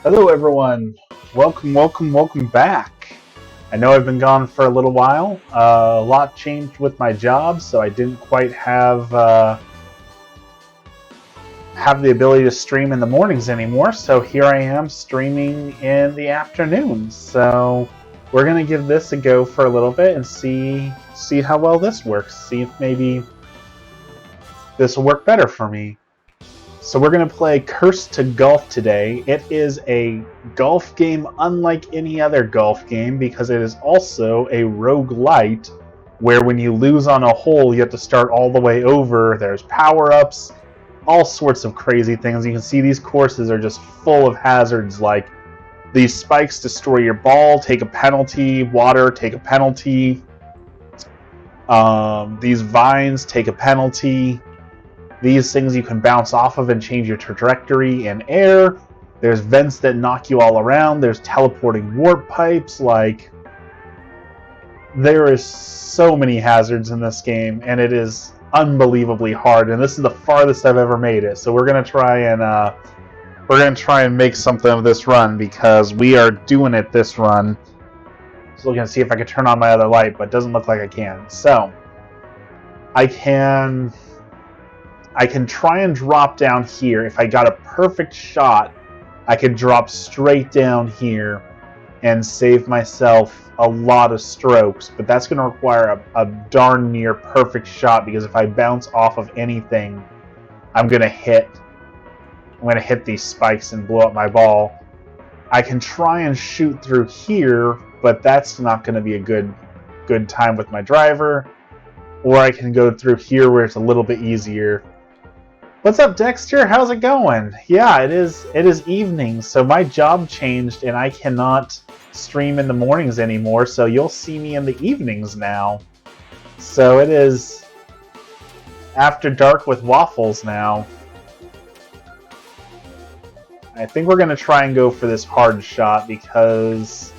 Hello, everyone. Welcome back. I know I've been gone for a little while. A lot changed with my job, so I didn't quite have the ability to stream in the mornings anymore. So here I am streaming in the afternoons. So we're gonna give this a go for a little bit and see how well this works. See if maybe this will work better for me. So we're going to play Cursed to Golf today. It is a golf game unlike any other golf game because it is also a roguelite where when you lose on a hole, you have to start all the way over. There's power-ups, all sorts of crazy things. You can see these courses are just full of hazards like these spikes destroy your ball, take a penalty, water, take a penalty. These vines take a penalty. These things you can bounce off of and change your trajectory in air. There's vents that knock you all around. There's teleporting warp pipes. Like, there is so many hazards in this game, and it is unbelievably hard. And this is the farthest I've ever made it. So we're gonna try and make something of this run because we are doing it this run. Just looking to see if I can turn on my other light, but it doesn't look like I can. So I can try and drop down here. If I got a perfect shot, I could drop straight down here and save myself a lot of strokes. But that's going to require a darn near perfect shot because if I bounce off of anything, I'm going to hit these spikes and blow up my ball. I can try and shoot through here, but that's not going to be a good time with my driver. Or I can go through here where it's a little bit easier. What's up, Dexter? How's it going? Yeah, it is evening, so my job changed and I cannot stream in the mornings anymore, so you'll see me in the evenings now. So it is after dark with waffles now. I think we're going to try and go for this hard shot because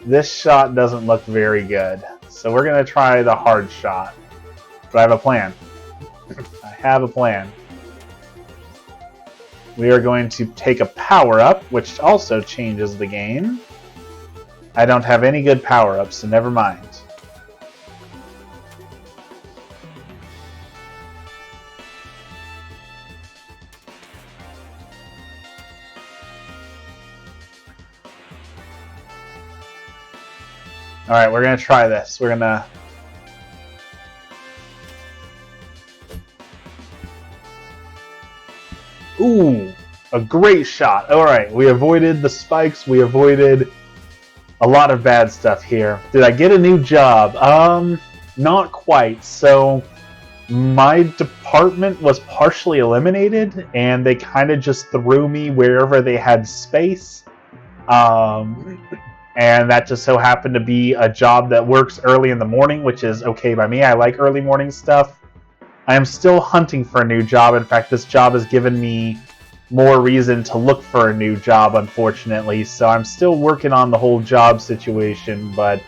this shot doesn't look very good. So we're going to try the hard shot, but I have a plan. We are going to take a power-up, which also changes the game. I don't have any good power-ups, so never mind. Alright, we're going to try this. We're going to... Ooh, a great shot. Alright, we avoided the spikes. We avoided a lot of bad stuff here. Did I get a new job? Not quite. So, my department was partially eliminated, and they kind of just threw me wherever they had space. And that just so happened to be a job that works early in the morning, which is okay by me. I like early morning stuff. I am still hunting for a new job. In fact, this job has given me more reason to look for a new job, unfortunately. So I'm still working on the whole job situation, but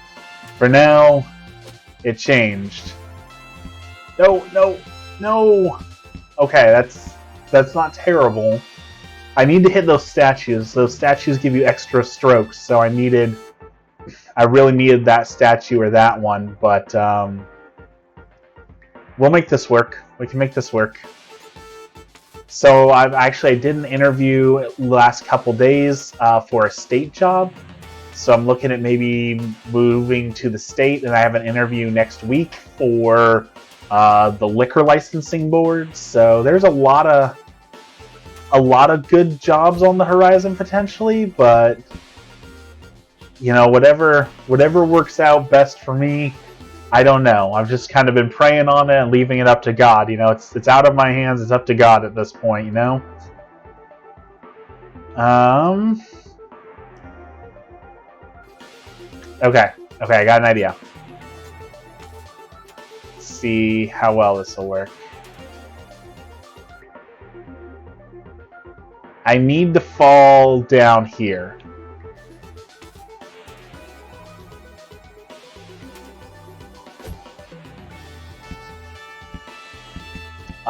for now, it changed. No. Okay, that's not terrible. I need to hit those statues. Those statues give you extra strokes, so I really needed that statue or that one, but we'll make this work. We can make this work. So I did an interview last couple days for a state job. So I'm looking at maybe moving to the state, and I have an interview next week for the liquor licensing board. So there's a lot of good jobs on the horizon potentially, but you know, whatever works out best for me. I don't know. I've just kind of been praying on it and leaving it up to God. You know, it's out of my hands. It's up to God at this point, you know? Okay, I got an idea. Let's see how well this will work. I need to fall down here.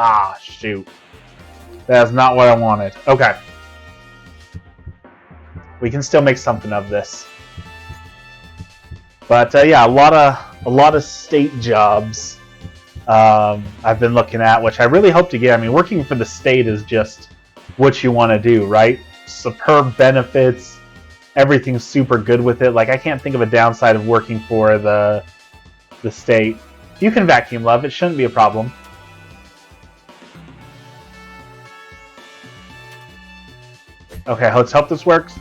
Ah, shoot. That's not what I wanted. Okay. We can still make something of this. But yeah, a lot of state jobs I've been looking at, which I really hope to get. I mean, working for the state is just what you want to do, right? Superb benefits, everything's super good with it. Like, I can't think of a downside of working for the state. You can vacuum, love. It shouldn't be a problem. Okay, let's hope this works.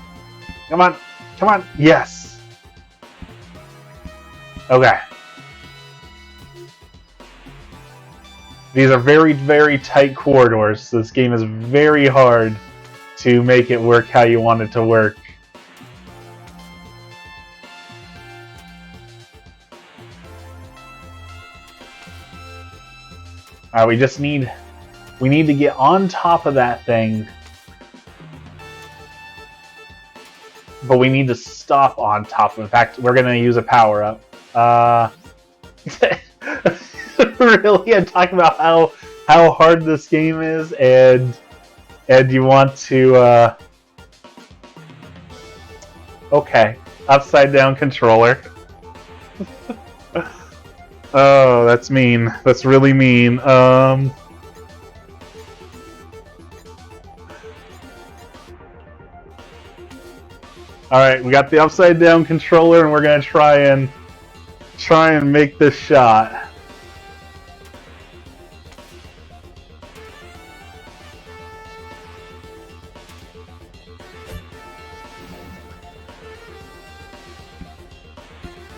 Come on. Come on. Yes. Okay. These are very, very tight corridors, so this game is very hard to make it work how you want it to work. Alright, we need to get on top of that thing. But we need to stop on top of it. In fact, we're going to use a power-up. Really? I'm talking about how hard this game is, and you want to... Okay. Upside down controller. Oh, that's mean. That's really mean. Alright, we got the upside down controller, and we're gonna try and make this shot.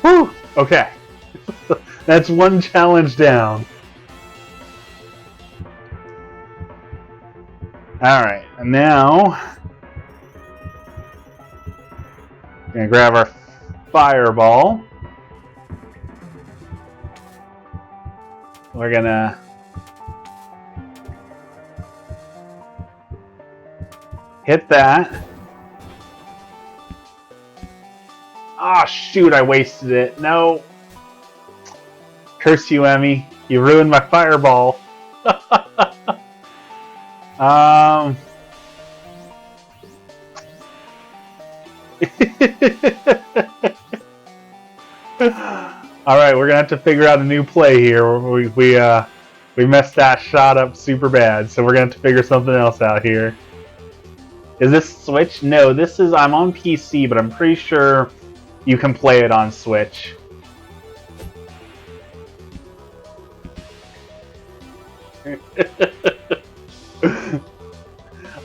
Whew! Okay. That's one challenge down. Alright, and now we're gonna grab our fireball. We're gonna hit that. Ah, oh, shoot, I wasted it. No. Curse you, Emmy. You ruined my fireball. Alright, we're gonna have to figure out a new play here. We messed that shot up super bad, so we're gonna have to figure something else out here. Is this Switch? No, this is... I'm on PC, but I'm pretty sure you can play it on Switch.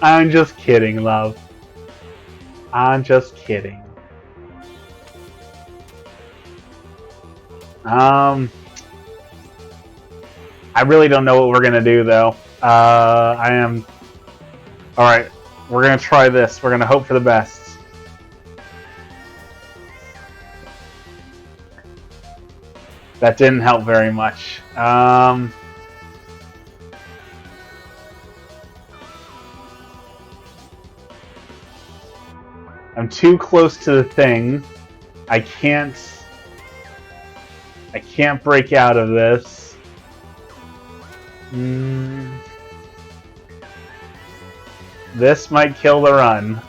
I'm just kidding, love. I'm just kidding. I really don't know what we're gonna do, though. Alright, we're gonna try this. We're gonna hope for the best. That didn't help very much. I'm too close to the thing. I can't break out of this. This might kill the run.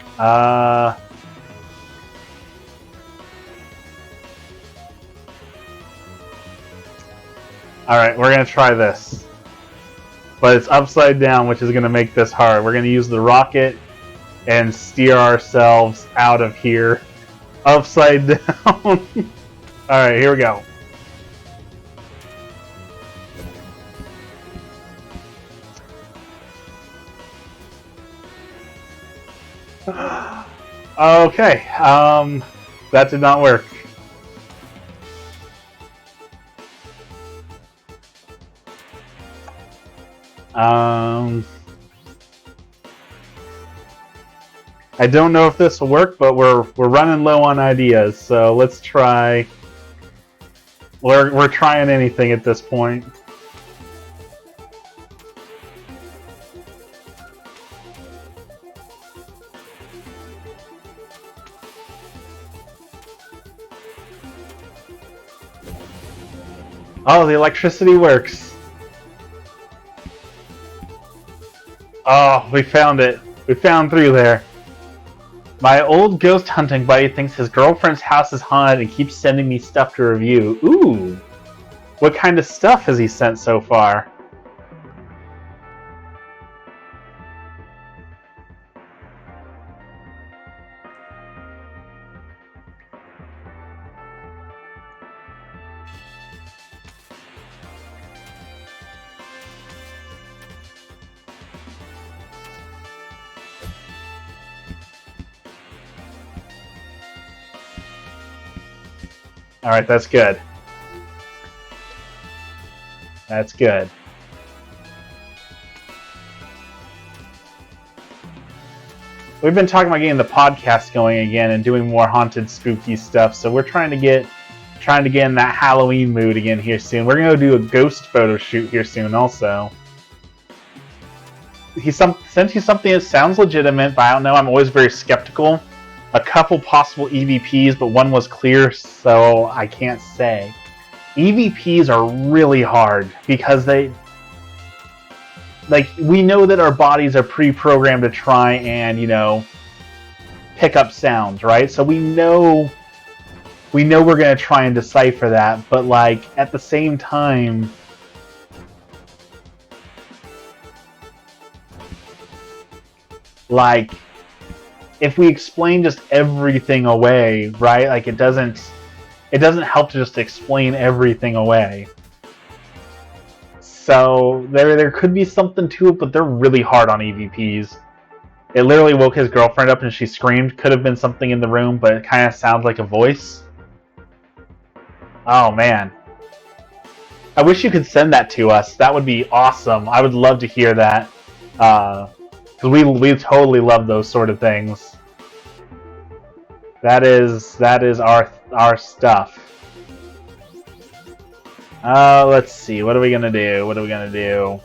Alright, we're gonna try this. But it's upside down, which is gonna make this hard. We're gonna use the rocket and steer ourselves out of here. Upside down. Alright, here we go. Okay, that did not work. I don't know if this will work, but we're running low on ideas, so let's try. We're trying anything at this point. Oh, the electricity works. Oh, we found it. We found through there. My old ghost hunting buddy thinks his girlfriend's house is haunted and keeps sending me stuff to review. Ooh! What kind of stuff has he sent so far? Alright, that's good. That's good. We've been talking about getting the podcast going again and doing more haunted, spooky stuff, so we're trying to get in that Halloween mood again here soon. We're gonna do a ghost photo shoot here soon also. He sent you something that sounds legitimate, but I don't know, I'm always very skeptical. A couple possible EVPs, but one was clear, so I can't say. EVPs are really hard because we know that our bodies are pre-programmed to try and, pick up sounds, right? So we know we're going to try and decipher that, but at the same time, if we explain just everything away, right? It doesn't help to just explain everything away. So there could be something to it, but they're really hard on EVPs. It literally woke his girlfriend up and she screamed. Could have been something in the room, but it kind of sounds like a voice. Oh man. I wish you could send that to us. That would be awesome. I would love to hear that. Because we totally love those sort of things. That is our stuff. Let's see. What are we gonna do?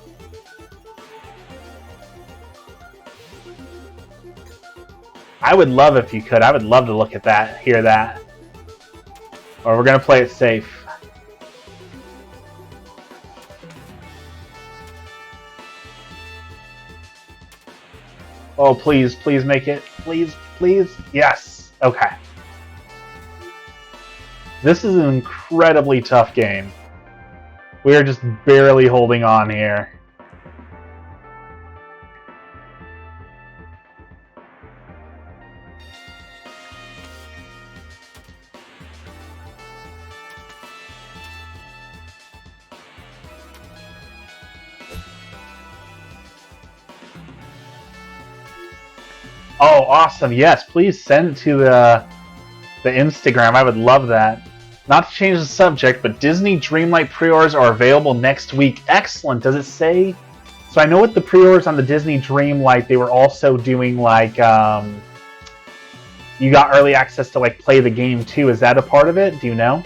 I would love if you could. I would love to look at that, hear that. Or we're gonna play it safe. Oh, please make it. Please. Yes. Okay. This is an incredibly tough game. We are just barely holding on here. Oh, awesome. Yes, please send it to the Instagram. I would love that. Not to change the subject, but Disney Dreamlight pre-orders are available next week. Excellent. Does it say? So I know with the pre-orders on the Disney Dreamlight, they were also doing you got early access to play the game too. Is that a part of it? Do you know?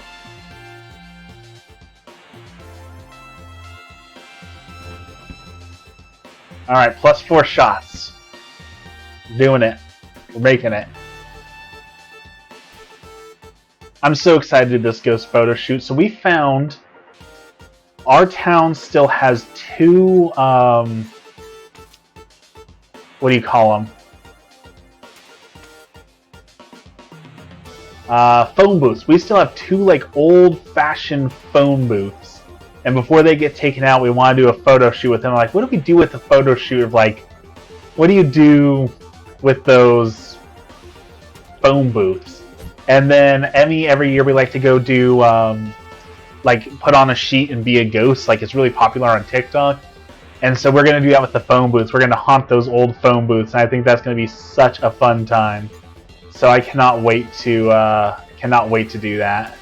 All right, +4 shots. Doing it. We're making it. I'm so excited to do this ghost photo shoot. So we found our town still has 2, what do you call them? Phone booths. We still have 2 old-fashioned phone booths. And before they get taken out, we want to do a photo shoot with them. What do we do with a photo shoot of what do you do with those phone booths? And then every year we like to go do put on a sheet and be a ghost. It's really popular on TikTok. And so we're gonna do that with the phone booths. We're gonna haunt those old phone booths, and I think that's gonna be such a fun time. So I cannot wait to do that.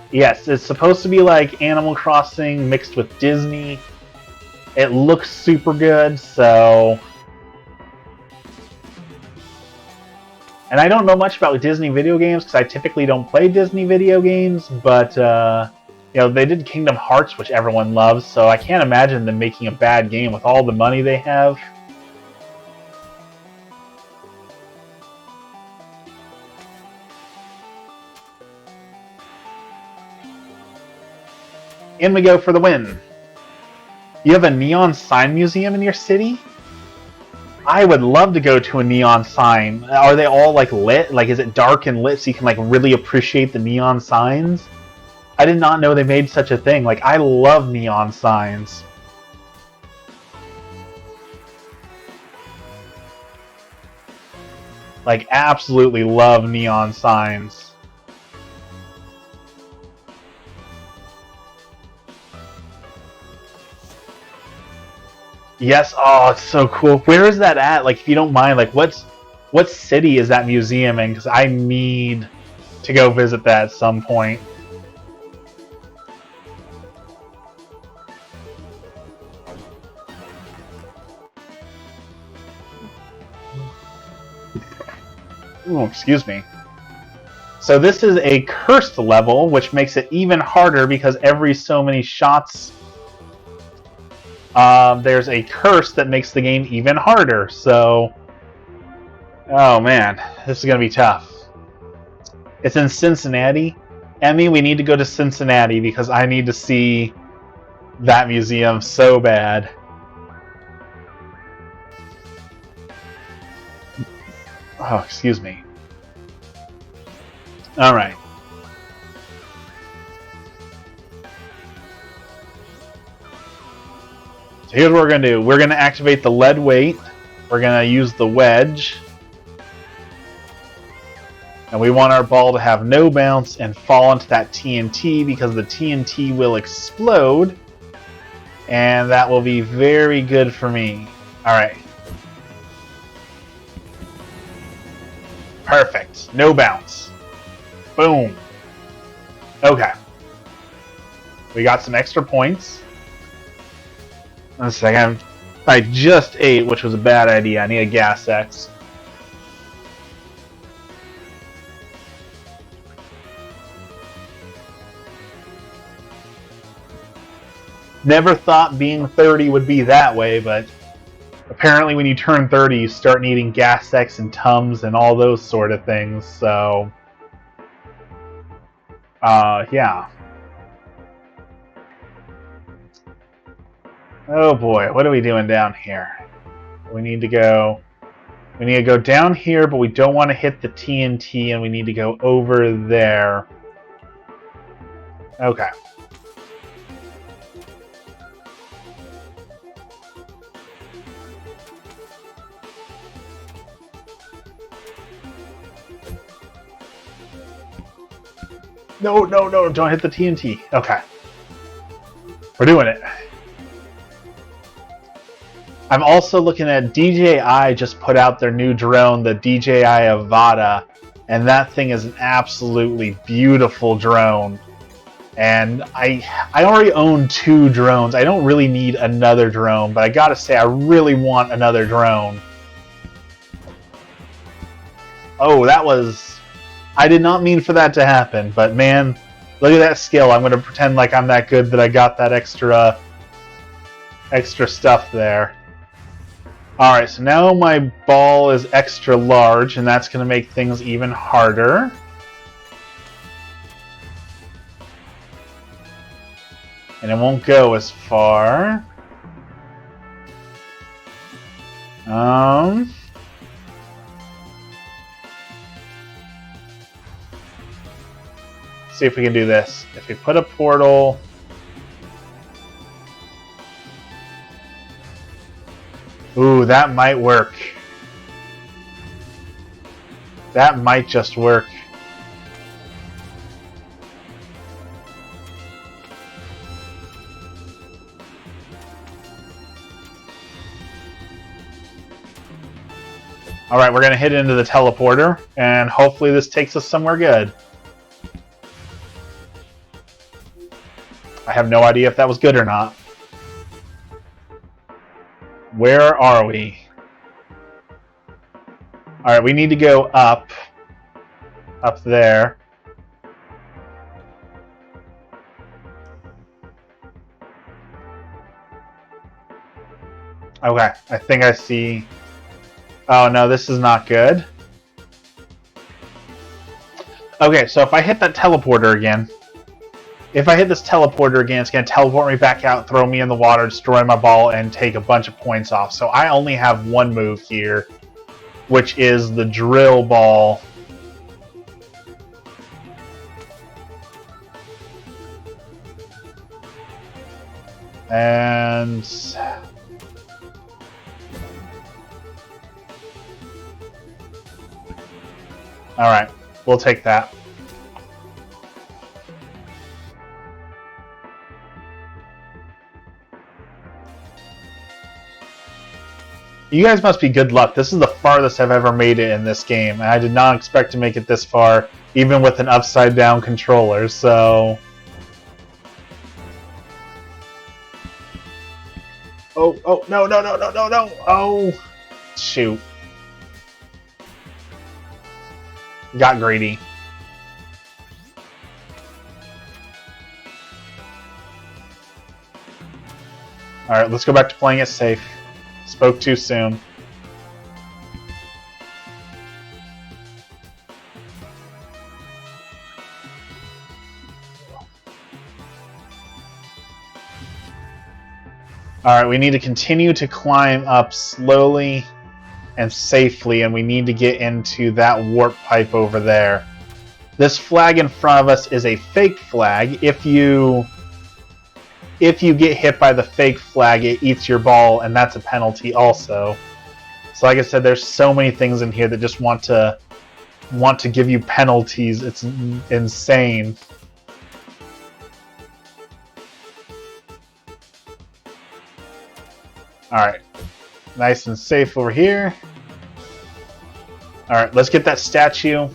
Yes, it's supposed to be like Animal Crossing mixed with Disney. It looks super good, so... And I don't know much about Disney video games, because I typically don't play Disney video games, but, they did Kingdom Hearts, which everyone loves, so I can't imagine them making a bad game with all the money they have. In we go for the win. You have a neon sign museum in your city? I would love to go to a neon sign. Are they all like lit? Like, is it dark and lit so you can like really appreciate the neon signs? I did not know they made such a thing. Like, I love neon signs. Like, absolutely love neon signs. Yes, oh, it's so cool. Where is that at? Like, if you don't mind, like, what city is that museum in? Because I need to go visit that at some point. Ooh, excuse me. So this is a cursed level, which makes it even harder because every so many shots there's a curse that makes the game even harder. So, oh man, this is going to be tough. It's in Cincinnati. Emmy, we need to go to Cincinnati because I need to see that museum so bad. Oh, excuse me. All right. So here's what we're going to do. We're going to activate the lead weight. We're going to use the wedge. And we want our ball to have no bounce and fall into that TNT because the TNT will explode. And that will be very good for me. Alright. Perfect. No bounce. Boom. Okay. We got some extra points. One second. I just ate, which was a bad idea. I need a Gas X. Never thought being 30 would be that way, but apparently when you turn 30, you start needing Gas X and Tums and all those sort of things, so... yeah. Oh boy, what are we doing down here? We need to go down here, but we don't want to hit the TNT, and we need to go over there. Okay. No, no, no, don't hit the TNT. Okay. We're doing it. I'm also looking at DJI just put out their new drone, the DJI Avata, and that thing is an absolutely beautiful drone. And I already own 2 drones. I don't really need another drone, but I gotta say I really want another drone. Oh, that was... I did not mean for that to happen, but man, look at that skill. I'm gonna pretend like I'm that good that I got that extra stuff there. Alright, so now my ball is extra large, and that's going to make things even harder. And it won't go as far. See if we can do this. If we put a portal... Ooh, that might work. That might just work. Alright, we're going to hit into the teleporter, and hopefully this takes us somewhere good. I have no idea if that was good or not. Where are we? Alright, we need to go up. Up there. Okay, I think I see... Oh no, this is not good. Okay, so if I hit that teleporter again, if I hit this teleporter again, it's going to teleport me back out, throw me in the water, destroy my ball, and take a bunch of points off. So I only have one move here, which is the drill ball. And all right, we'll take that. You guys must be good luck. This is the farthest I've ever made it in this game, and I did not expect to make it this far, even with an upside-down controller, so... Oh, no. Oh, shoot. Got greedy. Alright, let's go back to playing it safe. Spoke too soon. Alright, we need to continue to climb up slowly and safely, and we need to get into that warp pipe over there. This flag in front of us is a fake flag. If you get hit by the fake flag, it eats your ball, and that's a penalty also. So like I said, there's so many things in here that just want to give you penalties. It's insane. Alright. Nice and safe over here. Alright, let's get that statue.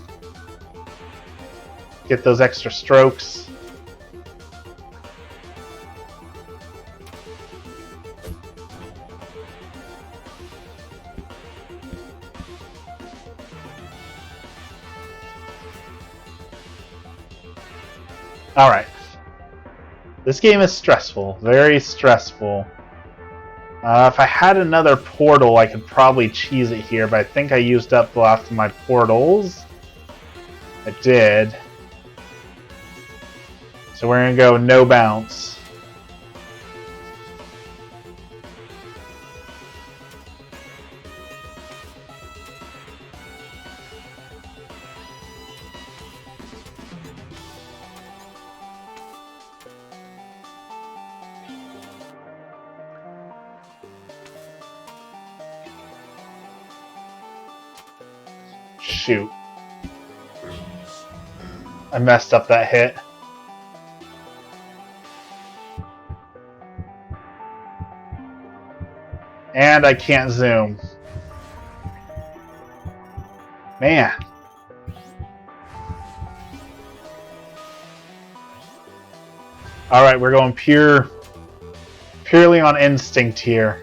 Get those extra strokes. Alright. This game is stressful. Very stressful. If I had another portal, I could probably cheese it here, but I think I used up the last of my portals. I did. So we're going to go no bounce. Shoot. I messed up that hit. And I can't zoom. Man. Alright, we're going purely on instinct here.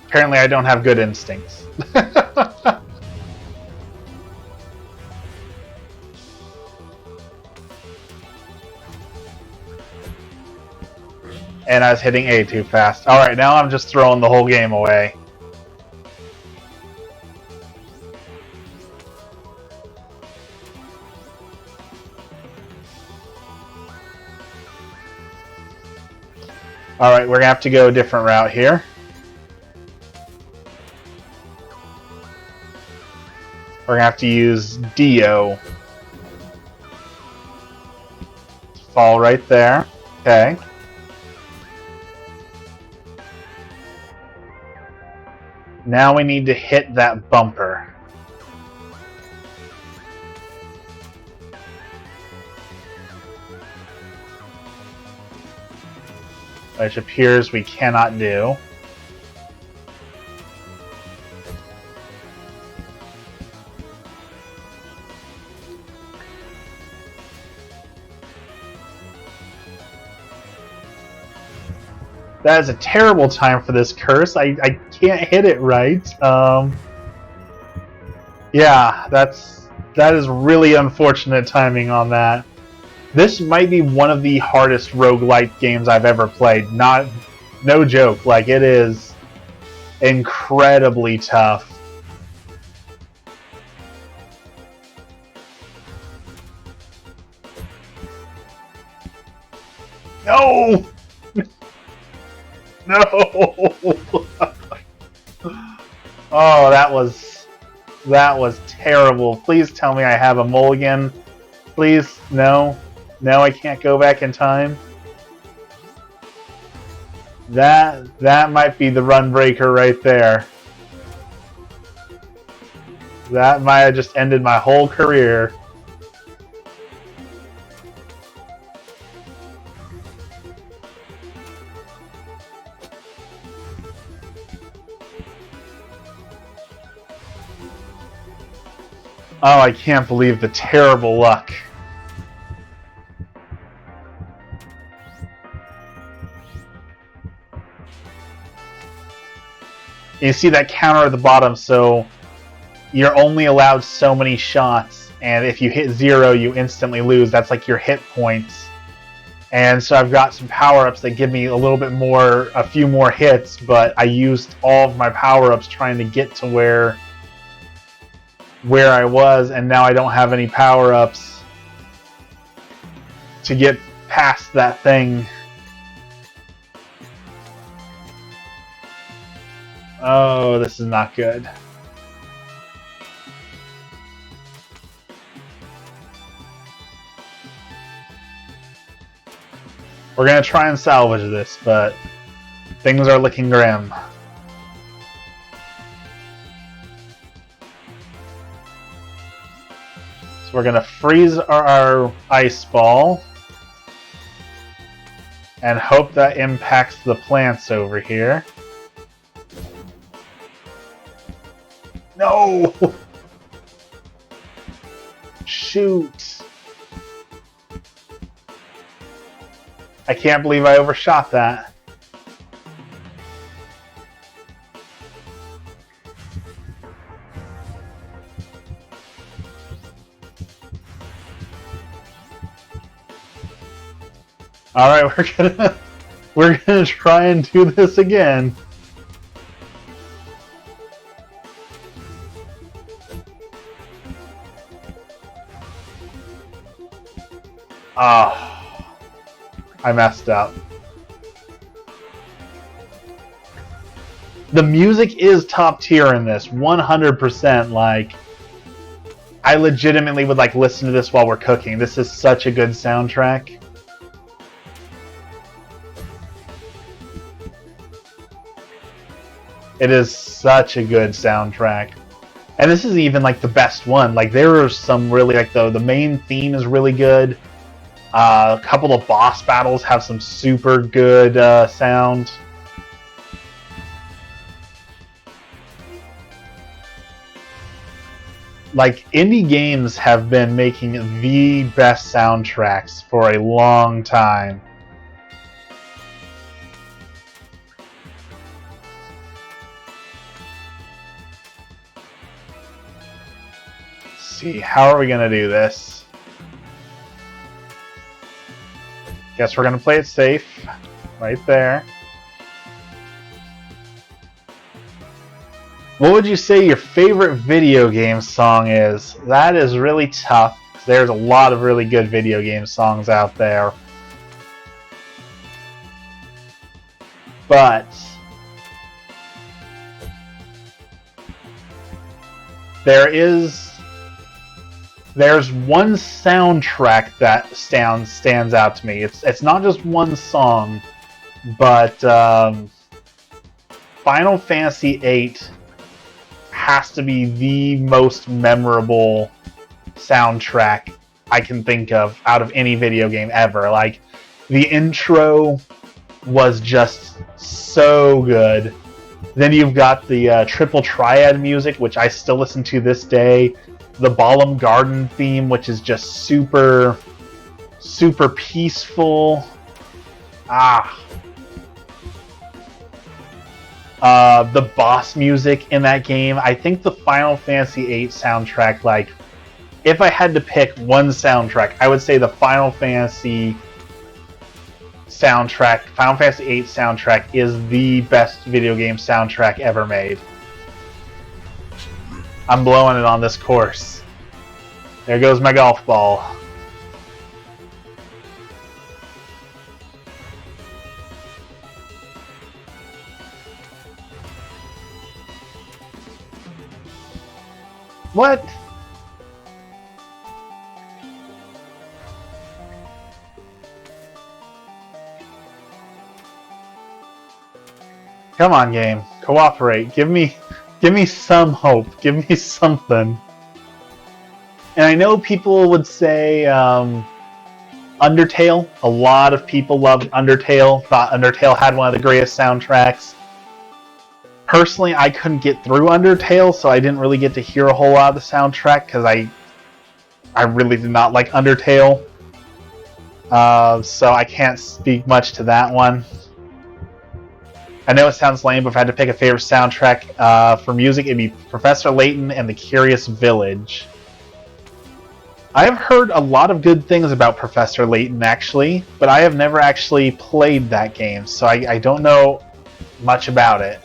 Apparently I don't have good instincts. And I was hitting A too fast. Alright, now I'm just throwing the whole game away. Alright, we're going to have to go a different route here. We're going to have to use Dio. Fall right there. Okay. Now we need to hit that bumper. Which appears we cannot do. That is a terrible time for this curse. I can't hit it right. Yeah, that is really unfortunate timing on that. This might be one of the hardest roguelite games I've ever played. No joke. Like, it is incredibly tough. No! No! Oh, that was terrible. Please tell me I have a mulligan. Please, no. No, I can't go back in time. That might be the run breaker right there. That might have just ended my whole career. Oh, I can't believe the terrible luck. You see that counter at the bottom, so you're only allowed so many shots, and if you hit 0, you instantly lose. That's like your hit points. And so I've got some power-ups that give me a little bit more, a few more hits, but I used all of my power-ups trying to get to where I was, and now I don't have any power-ups to get past that thing. Oh, this is not good. We're going to try and salvage this, but things are looking grim. So we're going to freeze our ice ball and hope that impacts the plants over here. No! Shoot! I can't believe I overshot that. All right, we're gonna try and do this again. Oh, I messed up. The music is top tier in this, 100%. Like, I legitimately would like listen to this while we're cooking. This is such a good soundtrack. It is such a good soundtrack. And this is even like the best one. Like, there are some really, like, the main theme is really good. A couple of boss battles have some super good sound. Like, indie games have been making the best soundtracks for a long time. Let's see, how are we going to do this? Guess we're going to play it safe. Right there. What would you say your favorite video game song is? That is really tough. There's a lot of really good video game songs out there. But there's one soundtrack that stands out to me. It's not just one song, but Final Fantasy VIII has to be the most memorable soundtrack I can think of out of any video game ever. Like, the intro was just so good. Then you've got the Triple Triad music, which I still listen to this day. The Balamb Garden theme, which is just super, super peaceful. The boss music in that game. I think the Final Fantasy VIII soundtrack, like, if I had to pick one soundtrack, I would say the Final Fantasy VIII soundtrack is the best video game soundtrack ever made. I'm blowing it on this course. There goes my golf ball. What? Come on, game. Cooperate. Give me some hope. Give me something. And I know people would say Undertale. A lot of people loved Undertale. Thought Undertale had one of the greatest soundtracks. Personally, I couldn't get through Undertale, so I didn't really get to hear a whole lot of the soundtrack because I really did not like Undertale. So I can't speak much to that one. I know it sounds lame, but if I had to pick a favorite soundtrack for music, it'd be Professor Layton and The Curious Village. I have heard a lot of good things about Professor Layton, actually, but I have never actually played that game, so I don't know much about it.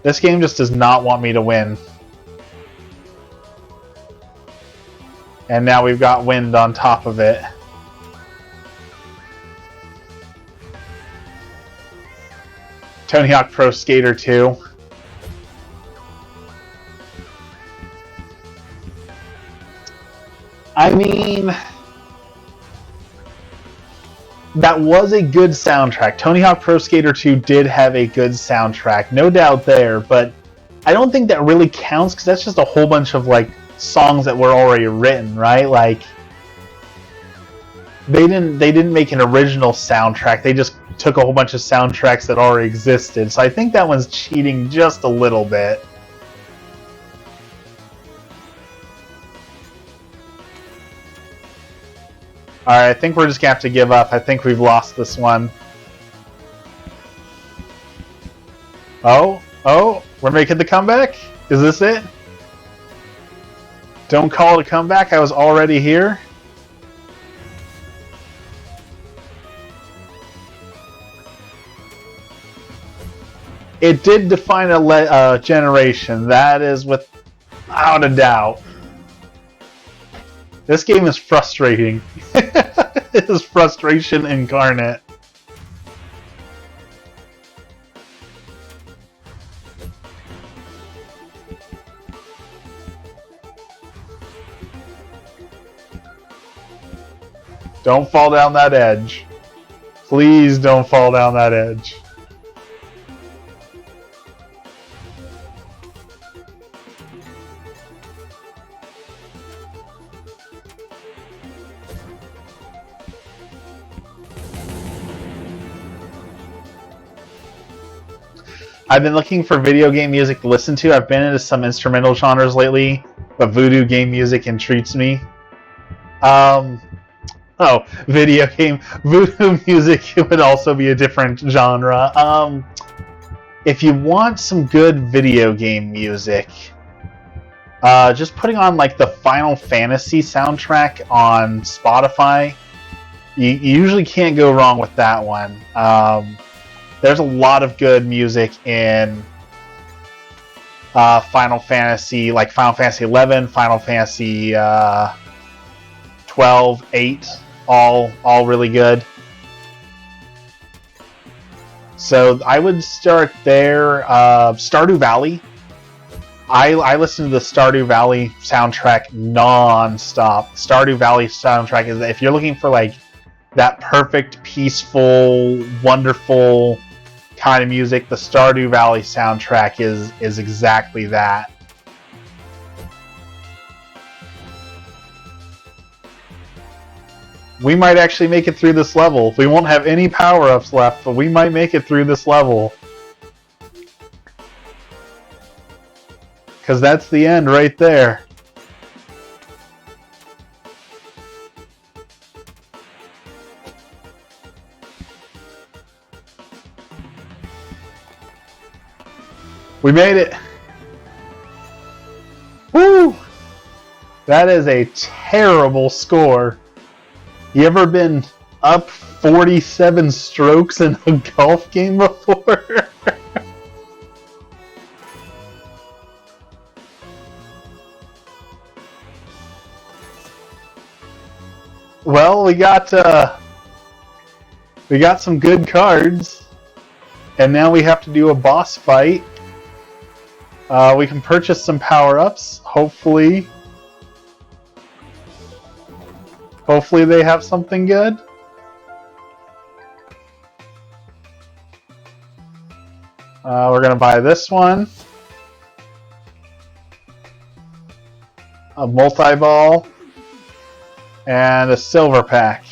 This game just does not want me to win. And now we've got wind on top of it. Tony Hawk Pro Skater 2. I mean, that was a good soundtrack. Tony Hawk Pro Skater 2 did have a good soundtrack, no doubt there, but I don't think that really counts because that's just a whole bunch of like songs that were already written, right? Like they didn't make an original soundtrack. They just took a whole bunch of soundtracks that already existed. So I think that one's cheating just a little bit. Alright, I think we're just gonna have to give up. I think we've lost this one. Oh, we're making the comeback? Is this it? Don't call it a comeback, I was already here. It did define a generation, that is without a doubt. This game is frustrating. It is frustration incarnate. Don't fall down that edge. Please don't fall down that edge. I've been looking for video game music to listen to. I've been into some instrumental genres lately, but voodoo game music intrigues me. Video game voodoo music would also be a different genre. If you want some good video game music, just putting on like the Final Fantasy soundtrack on Spotify, you usually can't go wrong with that one. There's a lot of good music in Final Fantasy, like Final Fantasy 11, Final Fantasy 12, 8, all really good. So I would start there. Stardew Valley. I listen to the Stardew Valley soundtrack non-stop. Stardew Valley soundtrack is, if you're looking for like that perfect, peaceful, wonderful kind of music, the Stardew Valley soundtrack is exactly that. We might actually make it through this level. We won't have any power-ups left, but we might make it through this level. Because that's the end right there. We made it! Woo! That is a terrible score. You ever been up 47 strokes in a golf game before? Well, we got some good cards, and now we have to do a boss fight. We can purchase some power-ups. Hopefully they have something good. We're going to buy this one. A multi-ball. And a silver pack.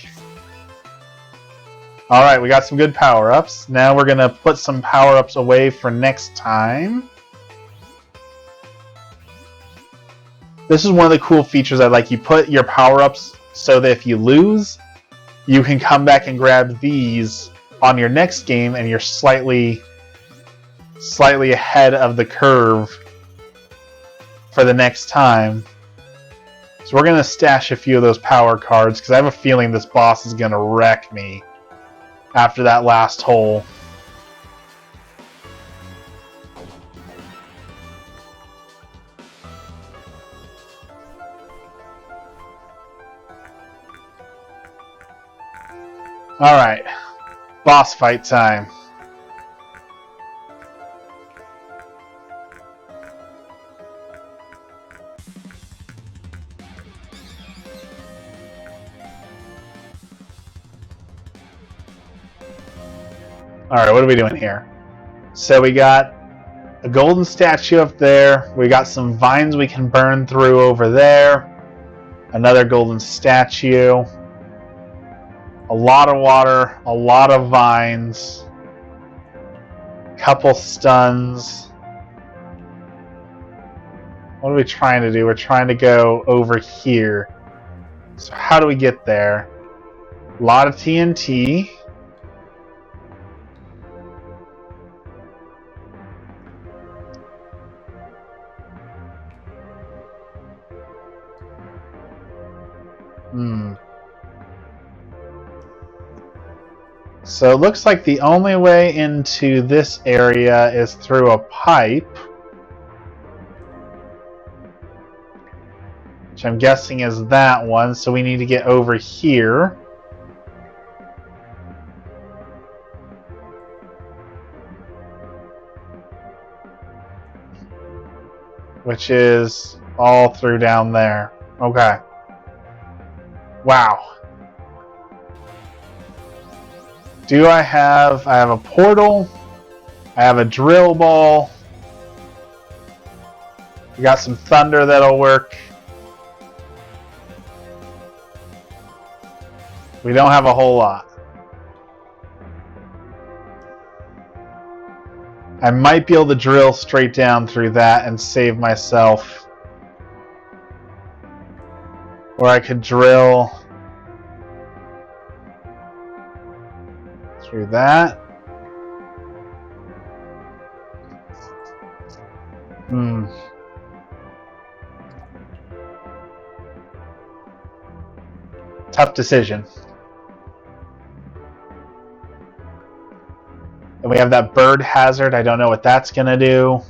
Alright, we got some good power-ups. Now we're going to put some power-ups away for next time. This is one of the cool features I like. You put your power-ups so that if you lose, you can come back and grab these on your next game and you're slightly ahead of the curve for the next time. So we're going to stash a few of those power cards because I have a feeling this boss is going to wreck me after that last hole. Alright, boss fight time. Alright, what are we doing here? So we got a golden statue up there. We got some vines we can burn through over there. Another golden statue. A lot of water, a lot of vines. Couple stuns. What are we trying to do? We're trying to go over here. So how do we get there? A lot of TNT. So it looks like the only way into this area is through a pipe, which I'm guessing is that one, so we need to get over here. Which is all through down there. Okay. Wow. Do I have a portal, I have a drill ball, we got some thunder that'll work. We don't have a whole lot. I might be able to drill straight down through that and save myself. Or I could drill through that. Tough decision. And we have that bird hazard. I don't know what that's gonna do.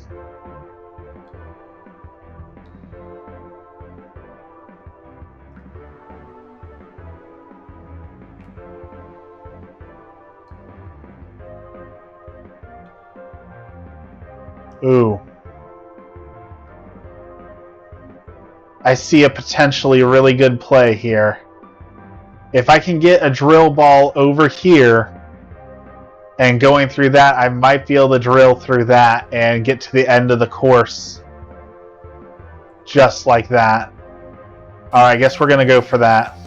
Ooh. I see a potentially really good play here. If I can get a drill ball over here and going through that, I might be able to drill through that and get to the end of the course just like that. Alright, I guess we're gonna go for that.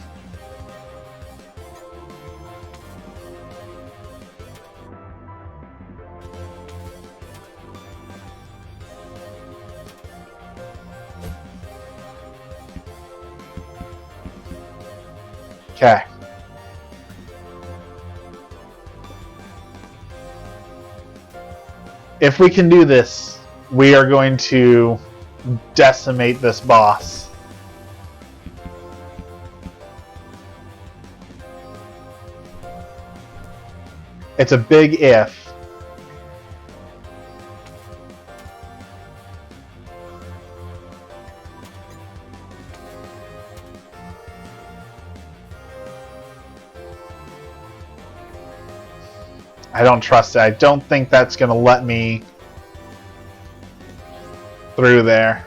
Okay. If we can do this, we are going to decimate this boss. It's a big if. I don't trust it. I don't think that's going to let me through there.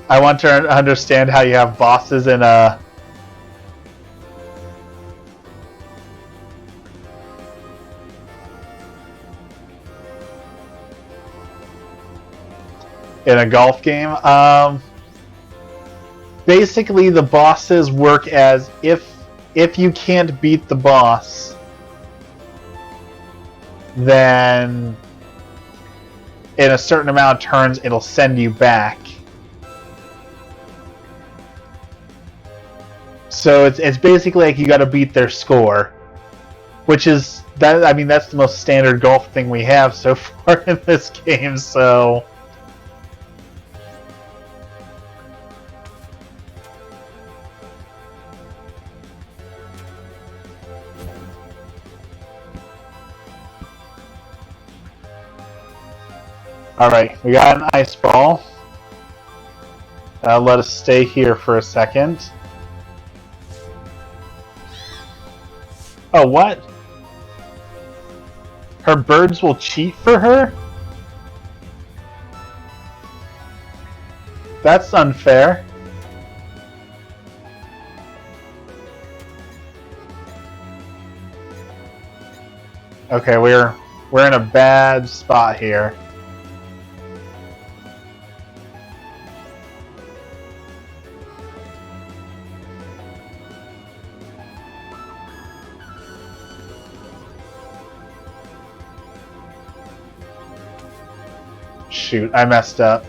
I want to understand how you have bosses in a golf game. Basically, the bosses work as if you can't beat the boss, then in a certain amount of turns it'll send you back. So it's basically like you got to beat their score, which is that. I mean, that's the most standard golf thing we have so far in this game. So. Alright, we got an ice ball. Let us stay here for a second. Oh, what? Her birds will cheat for her? That's unfair. Okay, we're in a bad spot here. Shoot, I messed up.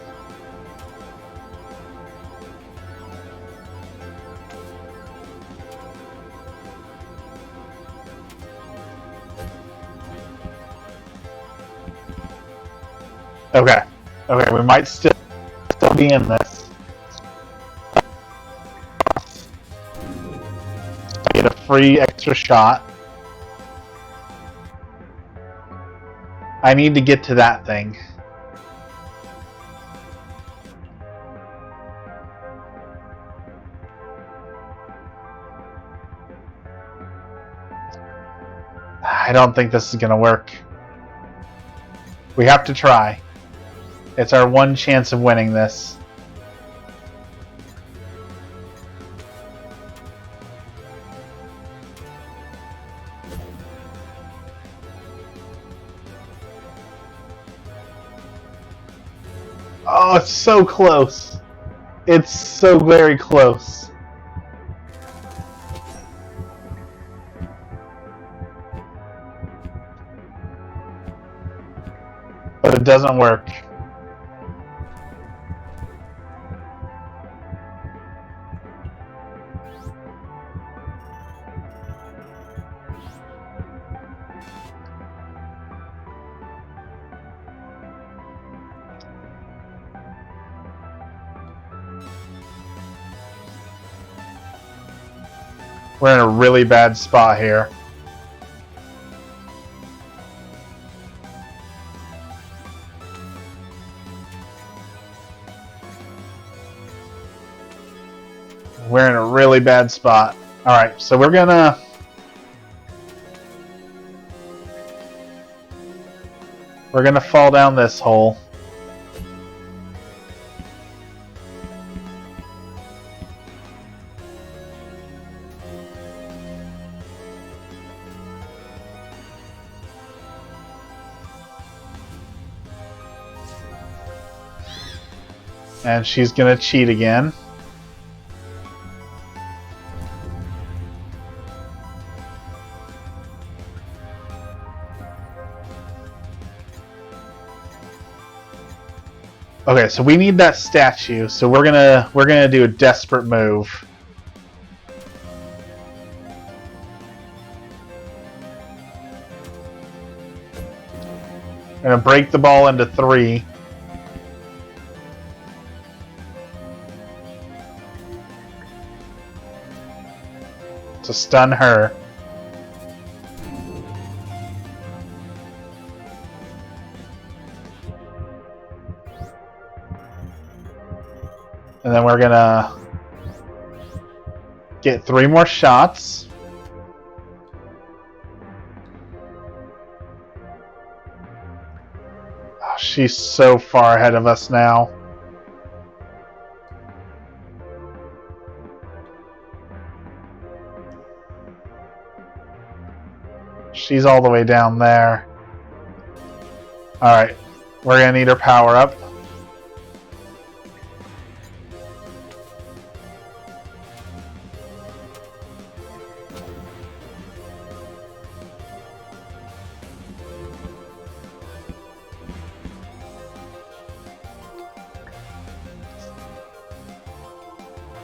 Okay. Okay, we might still be in this. Get a free extra shot. I need to get to that thing. I don't think this is going to work. We have to try. It's our one chance of winning this. Oh, it's so close. It's so very close. But it doesn't work. We're in a really bad spot here. We're in a really bad spot. Alright, so we're gonna fall down this hole. And she's gonna cheat again. Okay, so we need that statue, so we're gonna do a desperate move. We're gonna break the ball into 3. To stun her. And then we're gonna get 3 more shots. Oh She's so far ahead of us now. She's all the way down there. Alright, we're gonna need her power up.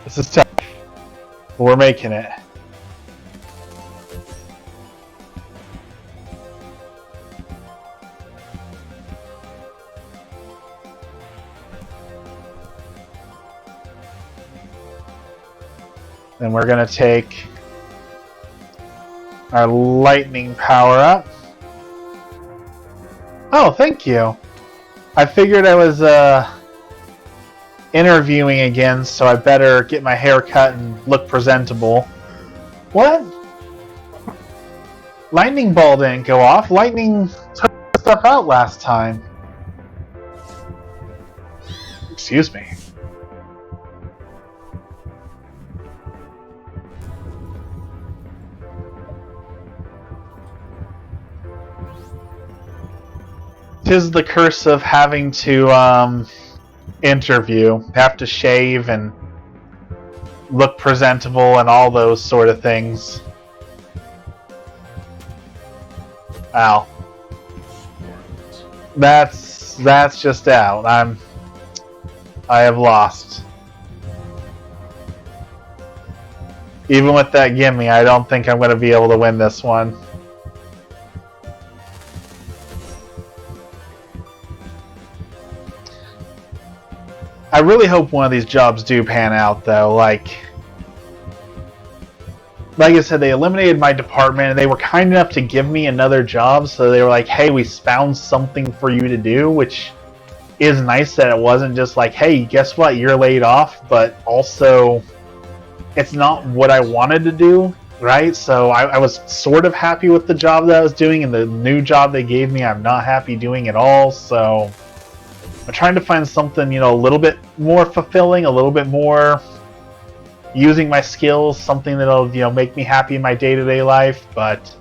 This is tough. We're making it. Then we're going to take our lightning power up. Oh, thank you. I figured I was interviewing again, so I better get my hair cut and look presentable. What? Lightning ball didn't go off. Lightning took stuff out last time. Excuse me. Tis the curse of having to interview. Have to shave and look presentable and all those sort of things. Ow. That's just out. I have lost. Even with that gimme, I don't think I'm going to be able to win this one. I really hope one of these jobs do pan out, though. Like I said, they eliminated my department, and they were kind enough to give me another job. So they were like, "Hey, we found something for you to do," which is nice that it wasn't just like, "Hey, guess what? You're laid off." But also, it's not what I wanted to do, right? So I was sort of happy with the job that I was doing, and the new job they gave me, I'm not happy doing at all. So I'm trying to find something, a little bit more fulfilling, a little bit more using my skills, something that'll, make me happy in my day-to-day life. But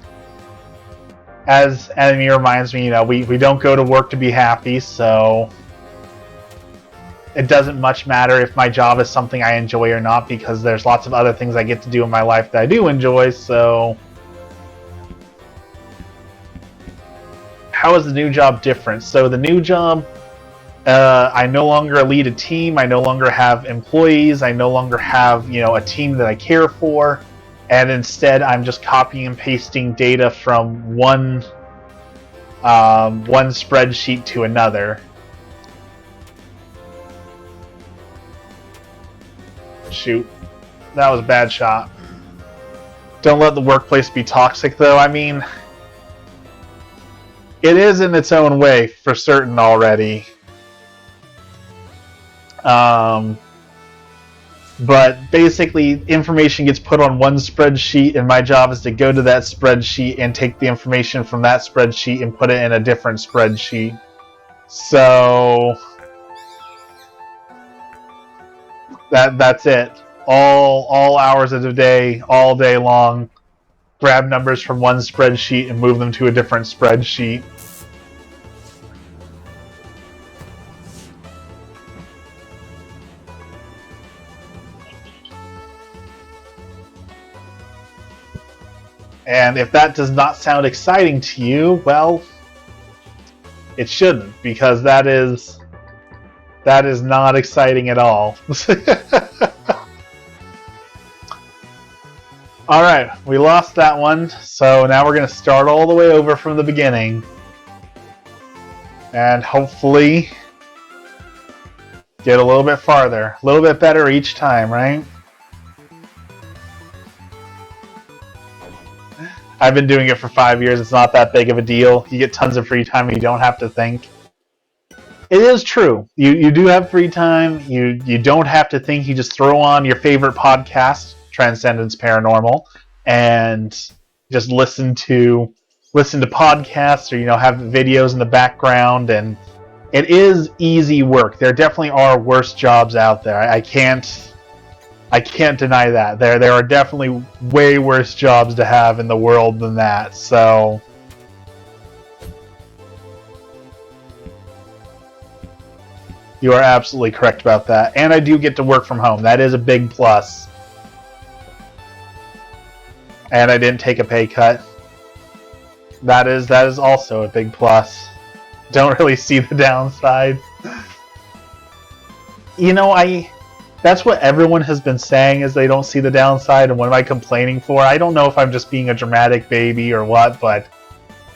as Enemy reminds me, we don't go to work to be happy, so it doesn't much matter if my job is something I enjoy or not, because there's lots of other things I get to do in my life that I do enjoy. So how is the new job different? So the new job, I no longer lead a team. I no longer have employees. I no longer have, a team that I care for. And instead, I'm just copying and pasting data from one spreadsheet to another. Shoot. That was a bad shot. Don't let the workplace be toxic, though. I mean, it is in its own way, for certain already. But basically, information gets put on one spreadsheet, and my job is to go to that spreadsheet and take the information from that spreadsheet and put it in a different spreadsheet. So that's it. All hours of the day, all day long, grab numbers from one spreadsheet and move them to a different spreadsheet. And if that does not sound exciting to you, well, it shouldn't, because that is not exciting at all. Alright, we lost that one, so now we're going to start all the way over from the beginning. And hopefully get a little bit farther. A little bit better each time, right? I've been doing it for 5 years. It's not that big of a deal. You get tons of free time and you don't have to think. It is true. You do have free time. You don't have to think. You just throw on your favorite podcast, Transcendence Paranormal, and just listen to podcasts, or have videos in the background, and it is easy work. There definitely are worse jobs out there. I can't deny that. There are definitely way worse jobs to have in the world than that. So you are absolutely correct about that. And I do get to work from home. That is a big plus. And I didn't take a pay cut. That is also a big plus. Don't really see the downside. You know, that's what everyone has been saying, is they don't see the downside, and what am I complaining for? I don't know if I'm just being a dramatic baby or what, but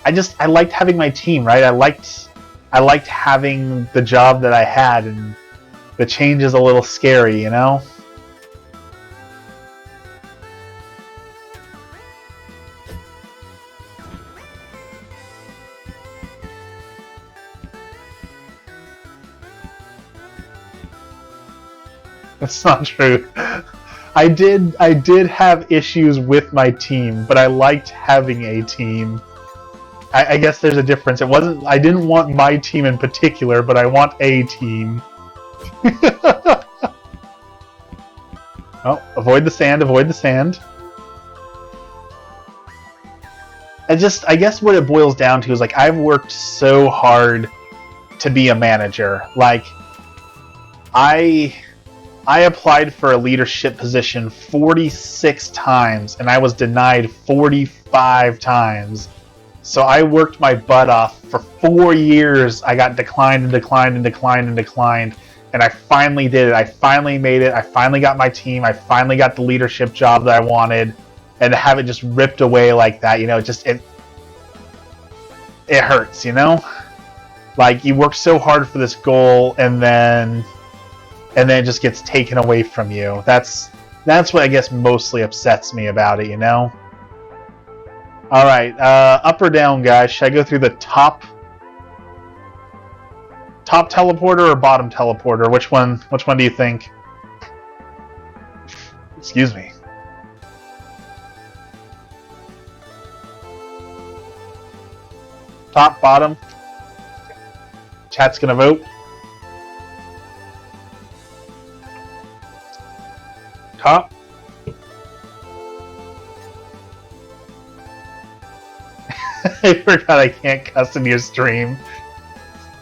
I liked having my team, right? I liked having the job that I had, and the change is a little scary, you know? That's not true. I did have issues with my team, but I liked having a team. I guess there's a difference. I didn't want my team in particular, but I want a team. Oh, avoid the sand, avoid the sand. I guess what it boils down to is, like, I've worked so hard to be a manager. Like, I applied for a leadership position 46 times, and I was denied 45 times. So I worked my butt off for 4 years. I got declined and declined and declined and declined, and I finally did it. I finally made it. I finally got my team. I finally got the leadership job that I wanted, and to have it just ripped away like that, you know, it hurts, you know? Like, you work so hard for this goal, and then it just gets taken away from you. That's what I guess mostly upsets me about it, you know? Alright, up or down, guys? Should I go through the top teleporter or bottom teleporter? Which one do you think? Excuse me. Top, bottom? Chat's gonna vote. Top. I forgot I can't cuss in your stream.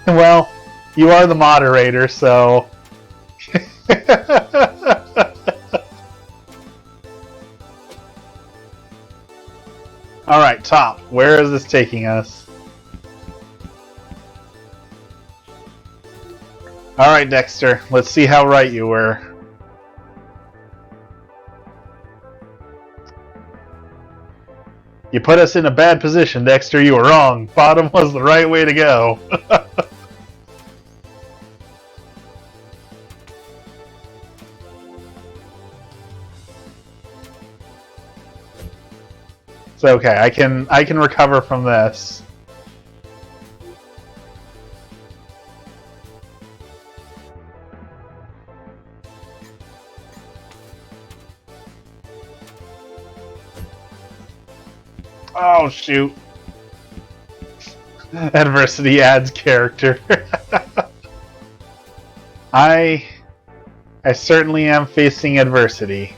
Well, you are the moderator, so... Alright, top. Where is this taking us? Alright, Dexter. Let's see how right you were. You put us in a bad position, Dexter. You were wrong. Bottom was the right way to go. It's okay. I can recover from this. Oh, shoot. Adversity adds character. I certainly am facing adversity.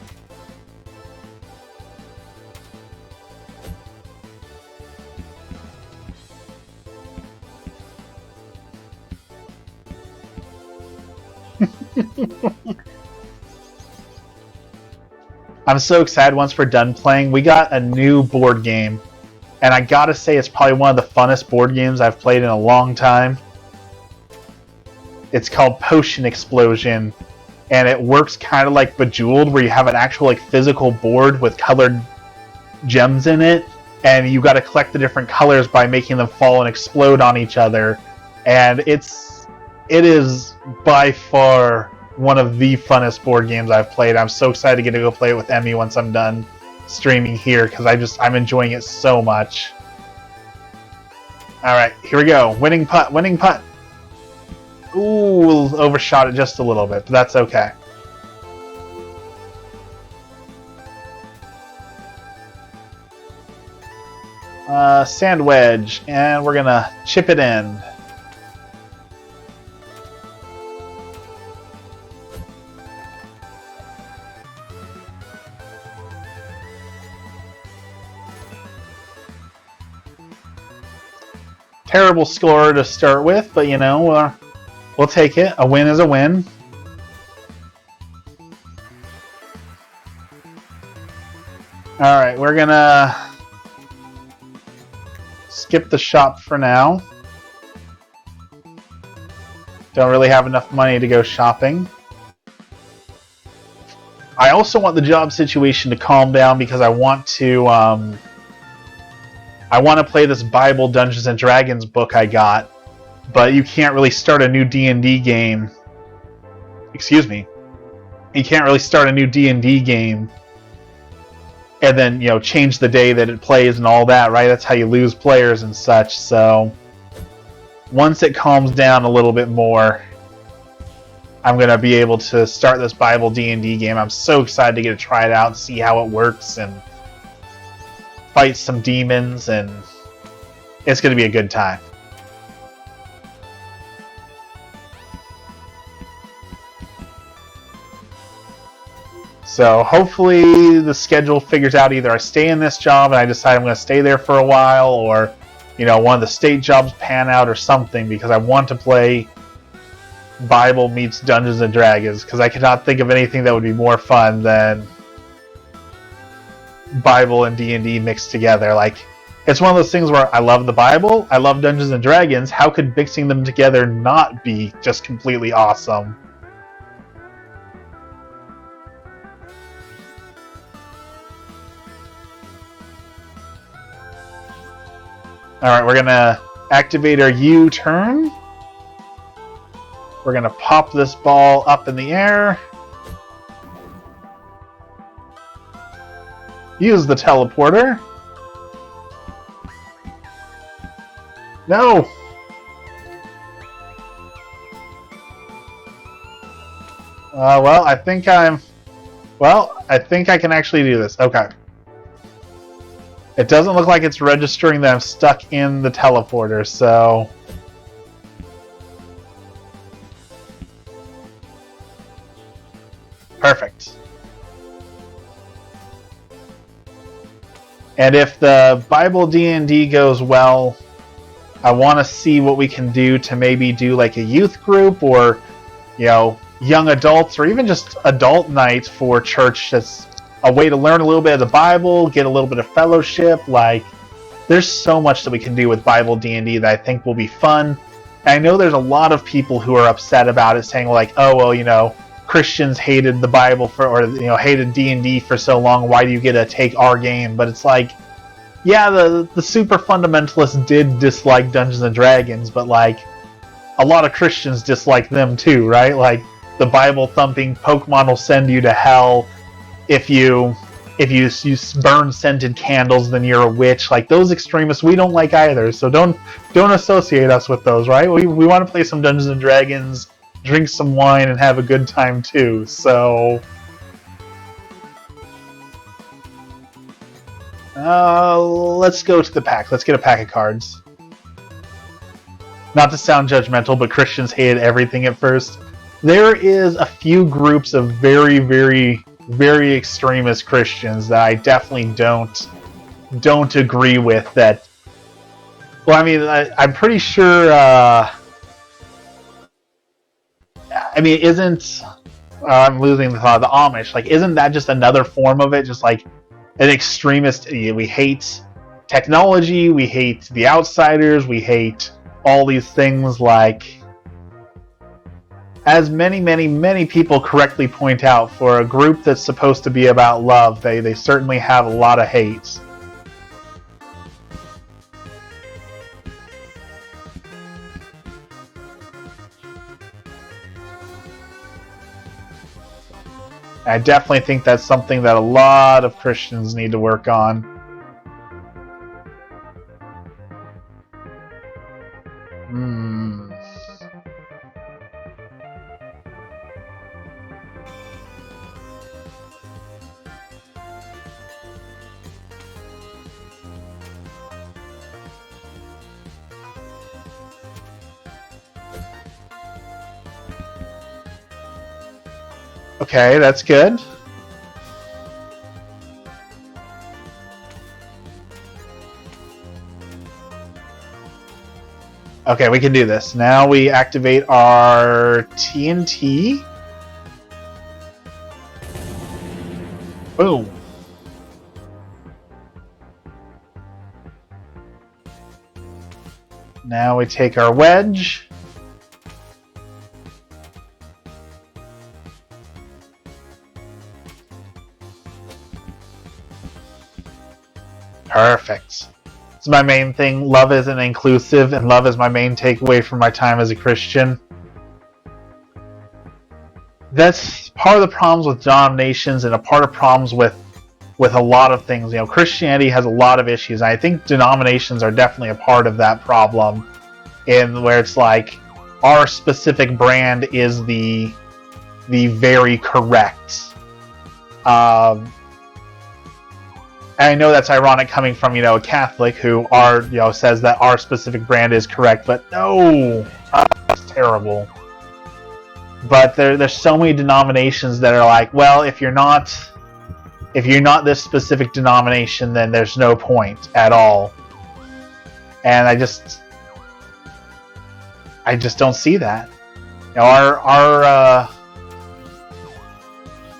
I'm so excited once we're done playing. We got a new board game, and I gotta say it's probably one of the funnest board games I've played in a long time. It's called Potion Explosion, and it works kind of like Bejeweled, where you have an actual like physical board with colored gems in it, and you got to collect the different colors by making them fall and explode on each other. And it is by far one of the funnest board games I've played. I'm so excited to get to go play it with Emmy once I'm done streaming here, because I'm enjoying it so much. Alright, here we go. Winning putt, winning putt. Ooh, overshot it just a little bit, but that's okay. Sand wedge, and we're gonna chip it in. Terrible score to start with, but you know, we'll take it. A win is a win. Alright, we're gonna skip the shop for now. Don't really have enough money to go shopping. I also want the job situation to calm down because I want to play this Bible Dungeons and Dragons book I got, but you can't really start a new D&D game. Excuse me. You can't really start a new D&D game and then, you know, change the day that it plays and all that, right? That's how you lose players and such. So once it calms down a little bit more, I'm going to be able to start this Bible D&D game. I'm so excited to get to try it out and see how it works and fight some demons, and it's going to be a good time. So hopefully the schedule figures out either I stay in this job and I decide I'm going to stay there for a while, or, you know, one of the state jobs pan out or something, because I want to play Bible meets Dungeons and Dragons, because I cannot think of anything that would be more fun than Bible and D&D mixed together. Like, it's one of those things where I love the Bible, I love Dungeons and Dragons. How could mixing them together not be just completely awesome? Alright, we're gonna activate our U-turn. We're gonna pop this ball up in the air. Use the teleporter. No! Well, I think I can actually do this. Okay. It doesn't look like it's registering that I'm stuck in the teleporter, so... Perfect. And if the Bible D&D goes well, I want to see what we can do to maybe do like a youth group, or, you know, young adults, or even just adult night for church. That's a way to learn a little bit of the Bible, get a little bit of fellowship. Like, there's so much that we can do with Bible D&D that I think will be fun. And I know there's a lot of people who are upset about it, saying like, oh, well, you know, Christians hated the Bible for, or, you know, hated D&D for so long, why do you get to take our game? But it's like, yeah, the super fundamentalists did dislike Dungeons and Dragons, but like, a lot of Christians dislike them too, right? Like, the Bible thumping Pokemon will send you to hell. If you burn scented candles, then you're a witch. Like, those extremists, we don't like either. So don't associate us with those, right? We want to play some Dungeons and Dragons, drink some wine, and have a good time too. So let's go to the pack. Let's get a pack of cards. Not to sound judgmental, but Christians hated everything at first. There is a few groups of very, very, very extremist Christians that I definitely don't agree with. That, well, I mean, I'm pretty sure. I mean, isn't I'm losing the thought. The Amish, like, isn't that just another form of it? Just like an extremist. We hate technology. We hate the outsiders. We hate all these things. Like, as many people correctly point out, for a group that's supposed to be about love, they certainly have a lot of hate. I definitely think that's something that a lot of Christians need to work on. Okay, that's good. Okay, we can do this. Now we activate our TNT. Boom. Now we take our wedge. Perfect. It's my main thing. Love isn't inclusive, and love is my main takeaway from my time as a Christian. That's part of the problems with denominations and a part of problems with a lot of things. You know, Christianity has a lot of issues, and I think denominations are definitely a part of that problem, in where it's like our specific brand is the very correct. I know that's ironic coming from, a Catholic who says that our specific brand is correct, but no, that's terrible. But there's so many denominations that are like, well, if you're not this specific denomination, then there's no point at all. And I just don't see that.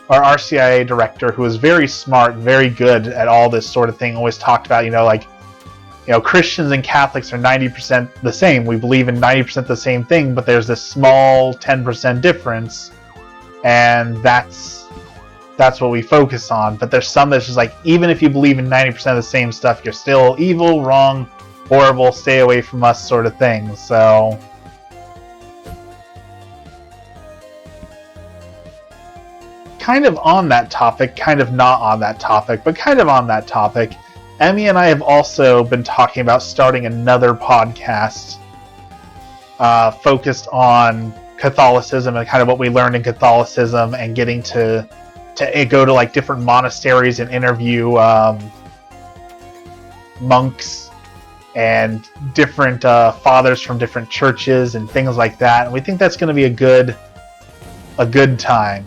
Our RCIA director, who is very smart, very good at all this sort of thing, always talked about, Christians and Catholics are 90% the same. We believe in 90% the same thing, but there's this small 10% difference, and that's what we focus on. But there's some that's just like, even if you believe in 90% of the same stuff, you're still evil, wrong, horrible, stay away from us sort of thing. So kind of on that topic, kind of not on that topic, but kind of on that topic, Emmy and I have also been talking about starting another podcast focused on Catholicism and kind of what we learned in Catholicism, and getting to go to like different monasteries and interview monks and different fathers from different churches and things like that. And we think that's going to be a good time.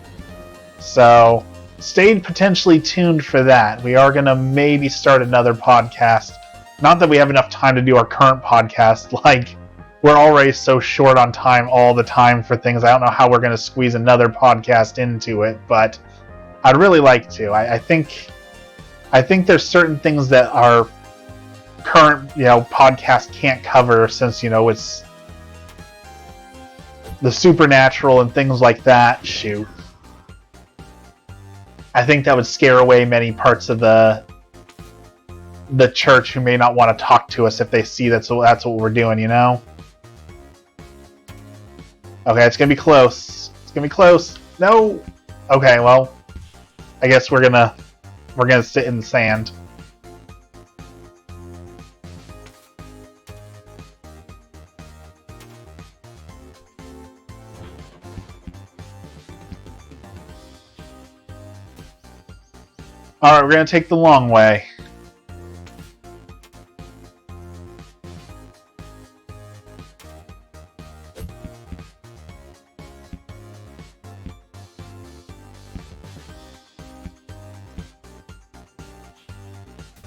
So stay potentially tuned for that. We are going to maybe start another podcast. Not that we have enough time to do our current podcast. Like, we're already so short on time all the time for things. I don't know how we're going to squeeze another podcast into it, but I'd really like to. I think there's certain things that our current podcast can't cover, since it's the supernatural and things like that. Shoot. I think that would scare away many parts of the church who may not want to talk to us if they see that's what we're doing, Okay, it's gonna be close. It's gonna be close. No. Okay, well, I guess we're gonna sit in the sand. Alright, we're going to take the long way.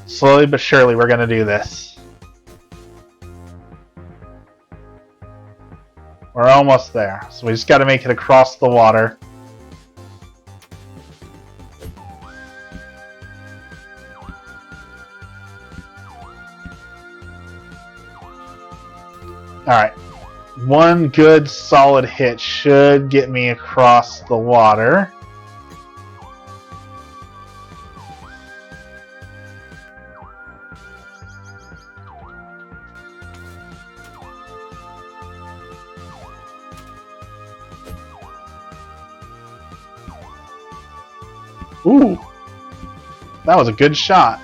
Slowly but surely, we're going to do this. We're almost there. So we just got to make it across the water. Alright, one good solid hit should get me across the water. Ooh, that was a good shot.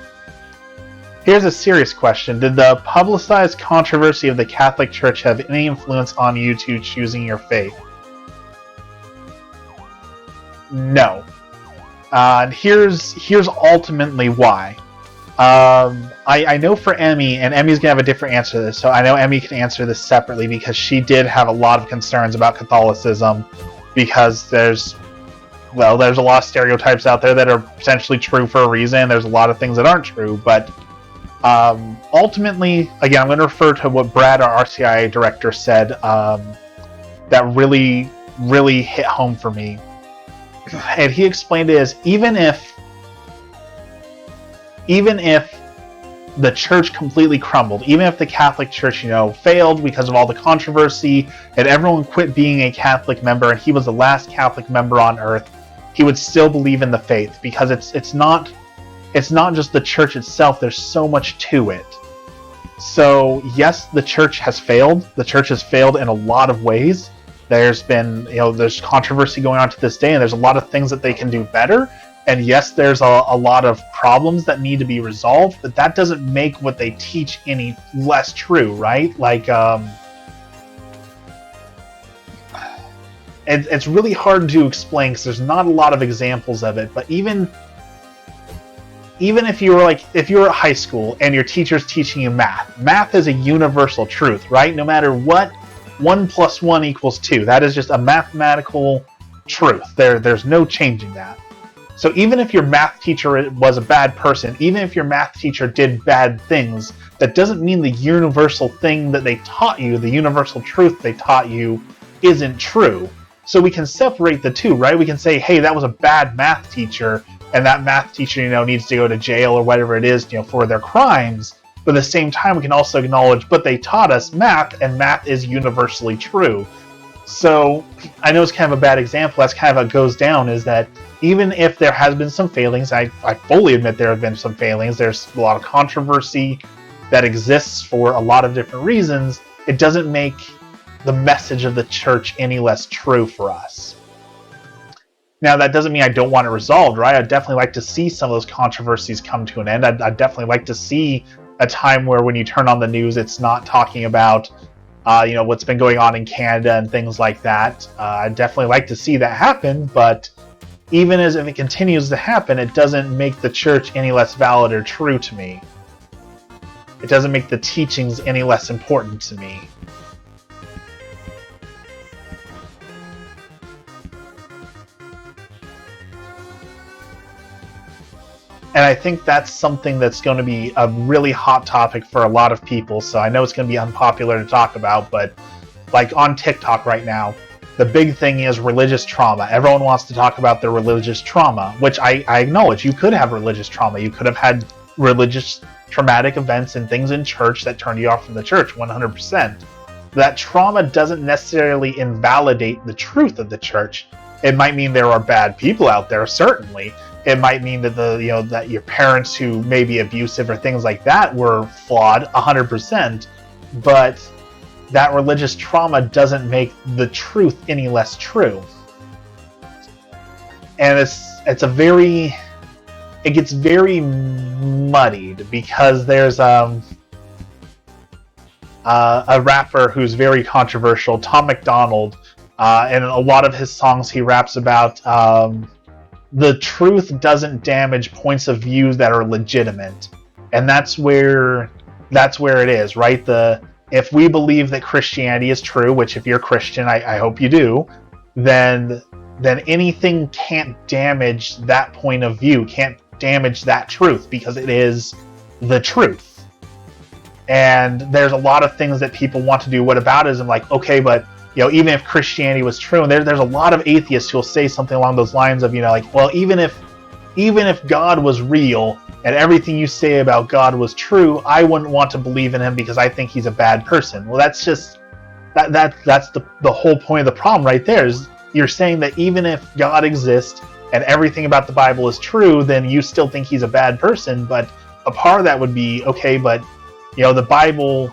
Here's a serious question. Did the publicized controversy of the Catholic Church have any influence on you two choosing your faith? No. And here's ultimately why. I know for Emmy, and Emmy's going to have a different answer to this, so I know Emmy can answer this separately, because she did have a lot of concerns about Catholicism, because there's a lot of stereotypes out there that are potentially true for a reason. There's a lot of things that aren't true, but Ultimately, again, I'm going to refer to what Brad, our RCIA director, said that really, really hit home for me. And he explained it as even if the church completely crumbled, even if the Catholic Church, failed because of all the controversy and everyone quit being a Catholic member and he was the last Catholic member on earth, he would still believe in the faith because it's not just the church itself, there's so much to it. So yes, the church has failed. The church has failed in a lot of ways. There's been, there's controversy going on to this day, and there's a lot of things that they can do better. And yes, there's a lot of problems that need to be resolved, but that doesn't make what they teach any less true, right? Like, it's really hard to explain because there's not a lot of examples of it, but even if you're at high school and your teacher's teaching you math is a universal truth, right? No matter what, 1 + 1 = 2. That is just a mathematical truth. There's no changing that. So even if your math teacher was a bad person, even if your math teacher did bad things, that doesn't mean the universal thing that they taught you, the universal truth they taught you, isn't true. So we can separate the two, right? We can say, hey, that was a bad math teacher, and that math teacher, needs to go to jail or whatever it is, for their crimes. But at the same time, we can also acknowledge, but they taught us math, and math is universally true. So I know it's kind of a bad example. That's kind of how it goes down, is that even if there has been some failings, I fully admit there have been some failings, there's a lot of controversy that exists for a lot of different reasons, it doesn't make the message of the church any less true for us. Now, that doesn't mean I don't want it resolved, right? I'd definitely like to see some of those controversies come to an end. I'd definitely like to see a time where when you turn on the news, it's not talking about what's been going on in Canada and things like that. I'd definitely like to see that happen, but even as if it continues to happen, it doesn't make the church any less valid or true to me. It doesn't make the teachings any less important to me. And I think that's something that's going to be a really hot topic for a lot of people. So I know it's going to be unpopular to talk about, but like on TikTok right now, the big thing is religious trauma. Everyone wants to talk about their religious trauma, which I acknowledge. You could have religious trauma. You could have had religious traumatic events and things in church that turned you off from the church, 100%. That trauma doesn't necessarily invalidate the truth of the church. It might mean there are bad people out there, certainly. It might mean that that your parents who may be abusive or things like that were flawed, 100%. But that religious trauma doesn't make the truth any less true. And it gets very muddied because there's a rapper who's very controversial, Tom MacDonald, and a lot of his songs he raps about the truth doesn't damage points of view that are legitimate. And that's where it is, right? If we believe that Christianity is true, which if you're Christian, I hope you do, then anything can't damage that point of view, can't damage that truth, because it is the truth. And there's a lot of things that people want to do whataboutism, like, okay, but even if Christianity was true, and there's a lot of atheists who will say something along those lines of, well, even if God was real and everything you say about God was true, I wouldn't want to believe in him because I think he's a bad person. Well, that's just that's the whole point of the problem right there, is you're saying that even if God exists and everything about the Bible is true, then you still think he's a bad person. But a part of that would be, okay, but the Bible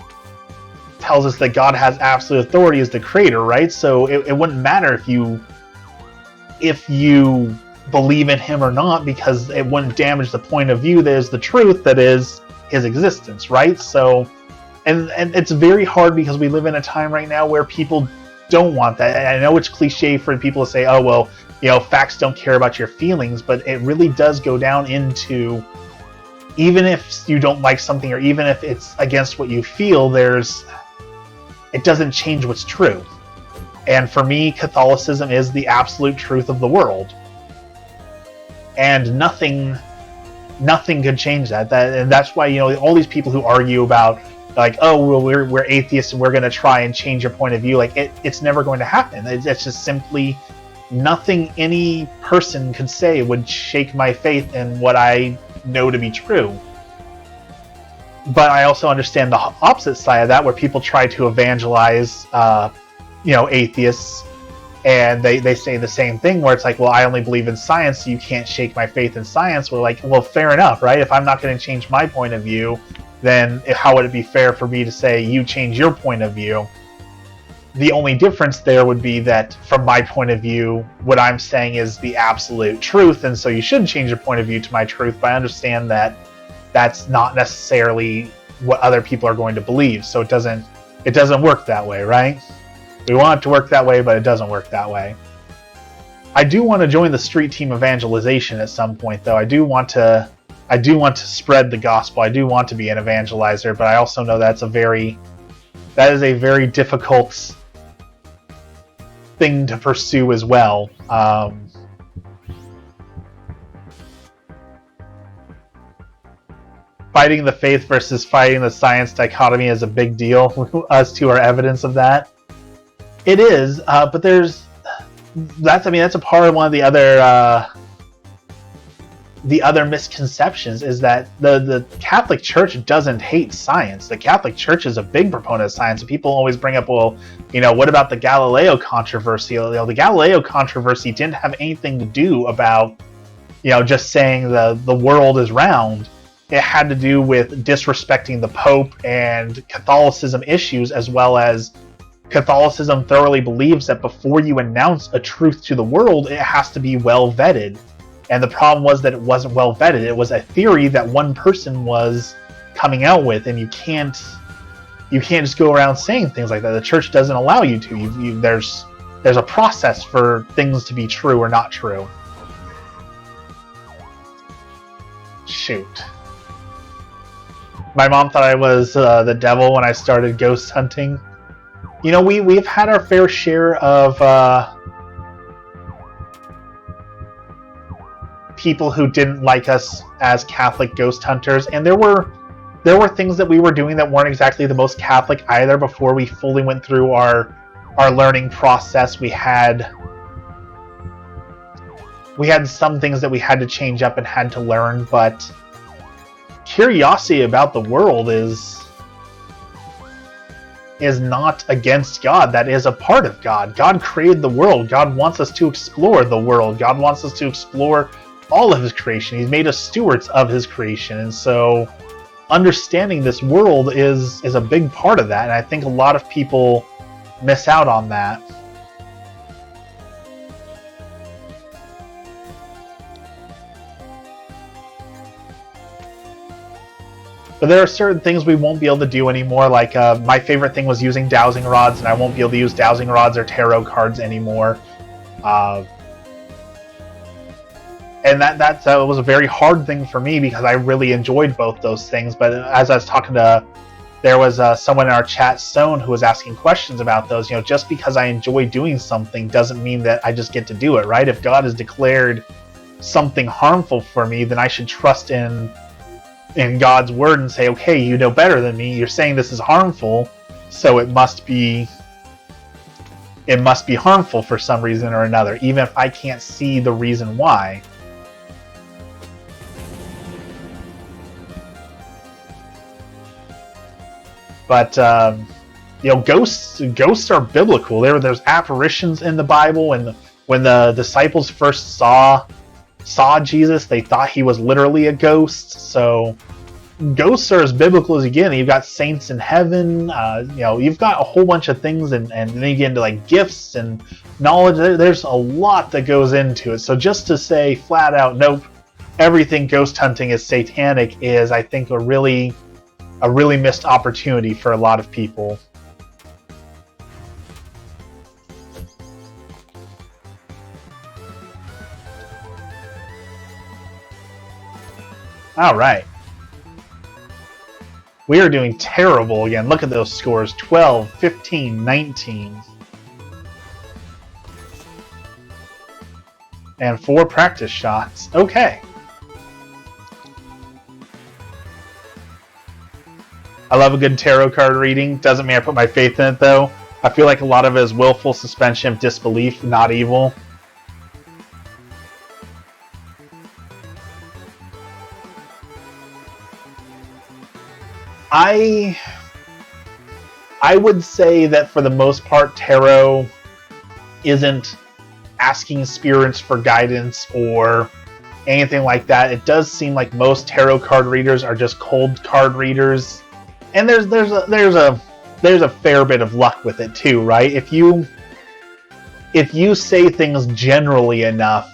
tells us that God has absolute authority as the creator, right? So it wouldn't matter if you believe in him or not, because it wouldn't damage the point of view that is the truth, that is his existence, right? So and it's very hard because we live in a time right now where people don't want that. And I know it's cliche for people to say, oh, well, facts don't care about your feelings, but it really does go down into, even if you don't like something or even if it's against what you feel, it doesn't change what's true. And for me, Catholicism is the absolute truth of the world. And nothing nothing could change that. And that's why, you know, all these people who argue about, like, oh, well, we're atheists and we're going to try and change your point of view, like, it's never going to happen. It's just simply nothing any person could say would shake my faith in what I know to be true. But I also understand the opposite side of that, where people try to evangelize, you know, atheists, and they say the same thing, where it's like, well, I only believe in science, so you can't shake my faith in science. We're like, well, fair enough, right? If I'm not going to change my point of view, then how would it be fair for me to say you change your point of view? The only difference there would be that, from my point of view, what I'm saying is the absolute truth, and so you should change your point of view to my truth. But I understand that that's not necessarily what other people are going to believe, so it doesn't work that way, right? We want it to work that way, but it doesn't work that way. I do want to join the street team evangelization at some point, though. I do want to spread the gospel. I do want to be an evangelizer, but I also know that is a very difficult thing to pursue as well. Fighting the faith versus fighting the science dichotomy is a big deal. Us two are evidence of that. It is, but that's a part of one of the other misconceptions, is that the Catholic Church doesn't hate science. The Catholic Church is a big proponent of science, and people always bring up, well, you know, what about the Galileo controversy? You know, the Galileo controversy didn't have anything to do about, you know, just saying the world is round. It had to do with disrespecting the Pope and Catholicism issues, as well as Catholicism thoroughly believes that before you announce a truth to the world, it has to be well vetted. And the problem was that it wasn't well vetted. It was a theory that one person was coming out with, and you can't just go around saying things like that. The church doesn't allow you to. There's a process for things to be true or not true. Shoot. My mom thought I was the devil when I started ghost hunting. You know, we've had our fair share of people who didn't like us as Catholic ghost hunters, and there were things that we were doing that weren't exactly the most Catholic either. Before we fully went through our learning process, we had some things that we had to change up and had to learn, but curiosity about the world is not against God. That is a part of God. God created the world. God wants us to explore the world. God wants us to explore all of his creation. He's made us stewards of his creation. And so understanding this world is a big part of that. And I think a lot of people miss out on that. But there are certain things we won't be able to do anymore. Like, my favorite thing was using dowsing rods, and I won't be able to use dowsing rods or tarot cards anymore. And that was a very hard thing for me, because I really enjoyed both those things. But as I was talking to, there was someone in our chat, Stone, who was asking questions about those. You know, just because I enjoy doing something doesn't mean that I just get to do it, right? If God has declared something harmful for me, then I should trust in God's word and say, okay, you know better than me. You're saying this is harmful, so it must be harmful for some reason or another, even if I can't see the reason why. But you know, ghosts are biblical. There's apparitions in the Bible, and when the disciples first saw Jesus, they thought he was literally a ghost. So ghosts are as biblical as you get. You've got saints in heaven. You know, you've got a whole bunch of things, and then you get into like gifts and knowledge. There's a lot that goes into it. So just to say flat out, nope, everything ghost hunting is satanic, is, I think, a really missed opportunity for a lot of people. All right. We are doing terrible again. Look at those scores. 12, 15, 19. And 4 practice shots. Okay. I love a good tarot card reading. Doesn't mean I put my faith in it, though. I feel like a lot of it is willful suspension of disbelief, not evil. I would say that for the most part, tarot isn't asking spirits for guidance or anything like that. It does seem like most tarot card readers are just cold card readers, and there's a fair bit of luck with it too, right? If you say things generally enough,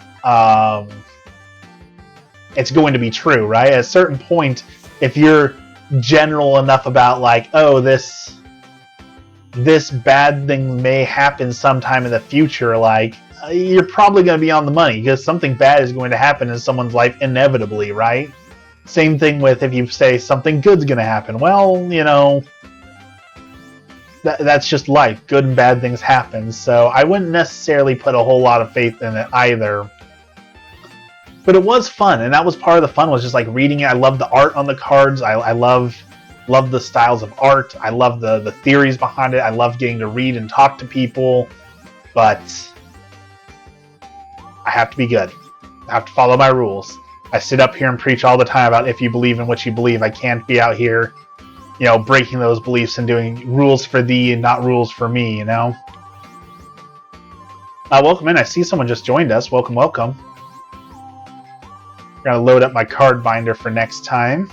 it's going to be true, right? At a certain point, if you're general enough about like, oh, this bad thing may happen sometime in the future, like, you're probably going to be on the money because something bad is going to happen in someone's life inevitably, right? Same thing with if you say something good's going to happen. Well, you know, that's just life. Good and bad things happen. So I wouldn't necessarily put a whole lot of faith in it either. But it was fun, and that was part of the fun, was just like reading it. I love the art on the cards. I love the styles of art. I love the theories behind it. I love getting to read and talk to people. But I have to be good. I have to follow my rules. I sit up here and preach all the time about if you believe in what you believe. I can't be out here, you know, breaking those beliefs and doing rules for thee and not rules for me, you know? Welcome in. I see someone just joined us. Welcome, welcome. I'm going to load up my card binder for next time.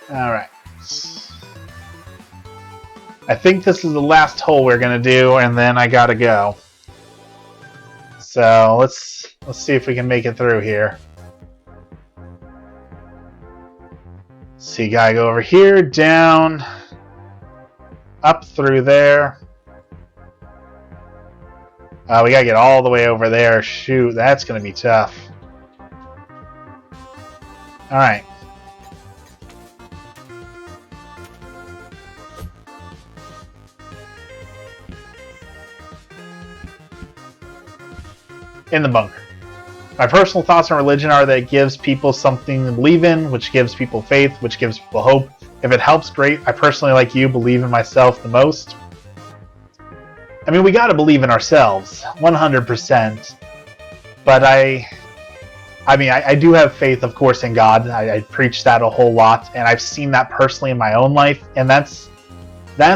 Alright. I think this is the last hole we're going to do, and then I gotta go. So let's see if we can make it through here. So you gotta go over here, down, up through there. We gotta get all the way over there. Shoot, that's gonna be tough. Alright. In the bunker. My personal thoughts on religion are that it gives people something to believe in, which gives people faith, which gives people hope. If it helps, great. I personally, like you, believe in myself the most. I mean, we gotta believe in ourselves, 100%. But I do have faith, of course, in God. I preach that a whole lot, and I've seen that personally in my own life, and that's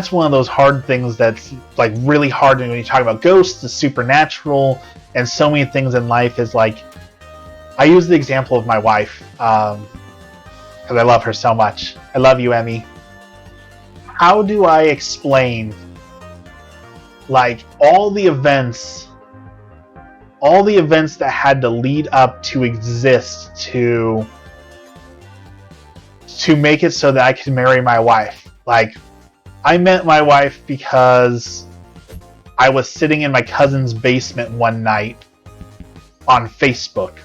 one of those hard things that's like really hard when you talk about ghosts, the supernatural, and so many things in life. Is like, I use the example of my wife, because I love her so much. I love you, Emmy. How do I explain, like, all the events that had to lead up to exist to make it so that I could marry my wife? Like, I met my wife because I was sitting in my cousin's basement one night on Facebook.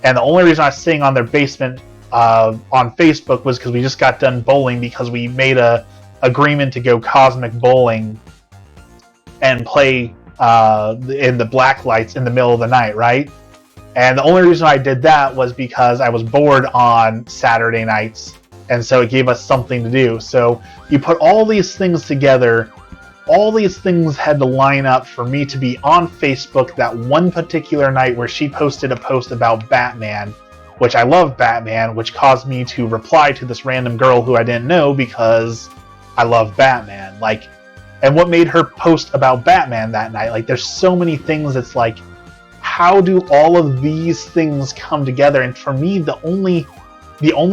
And the only reason I was sitting on their basement on Facebook was because we just got done bowling, because we made a agreement to go cosmic bowling and play in the black lights in the middle of the night, right? And the only reason I did that was because I was bored on Saturday nights, and so it gave us something to do. So you put all these things together. All these things had to line up for me to be on Facebook that one particular night where she posted a post about Batman, which I love Batman, which caused me to reply to this random girl who I didn't know because I love Batman. Like, and what made her post about Batman that night? Like, there's so many things that's like, how do all of these things come together? And for me, the only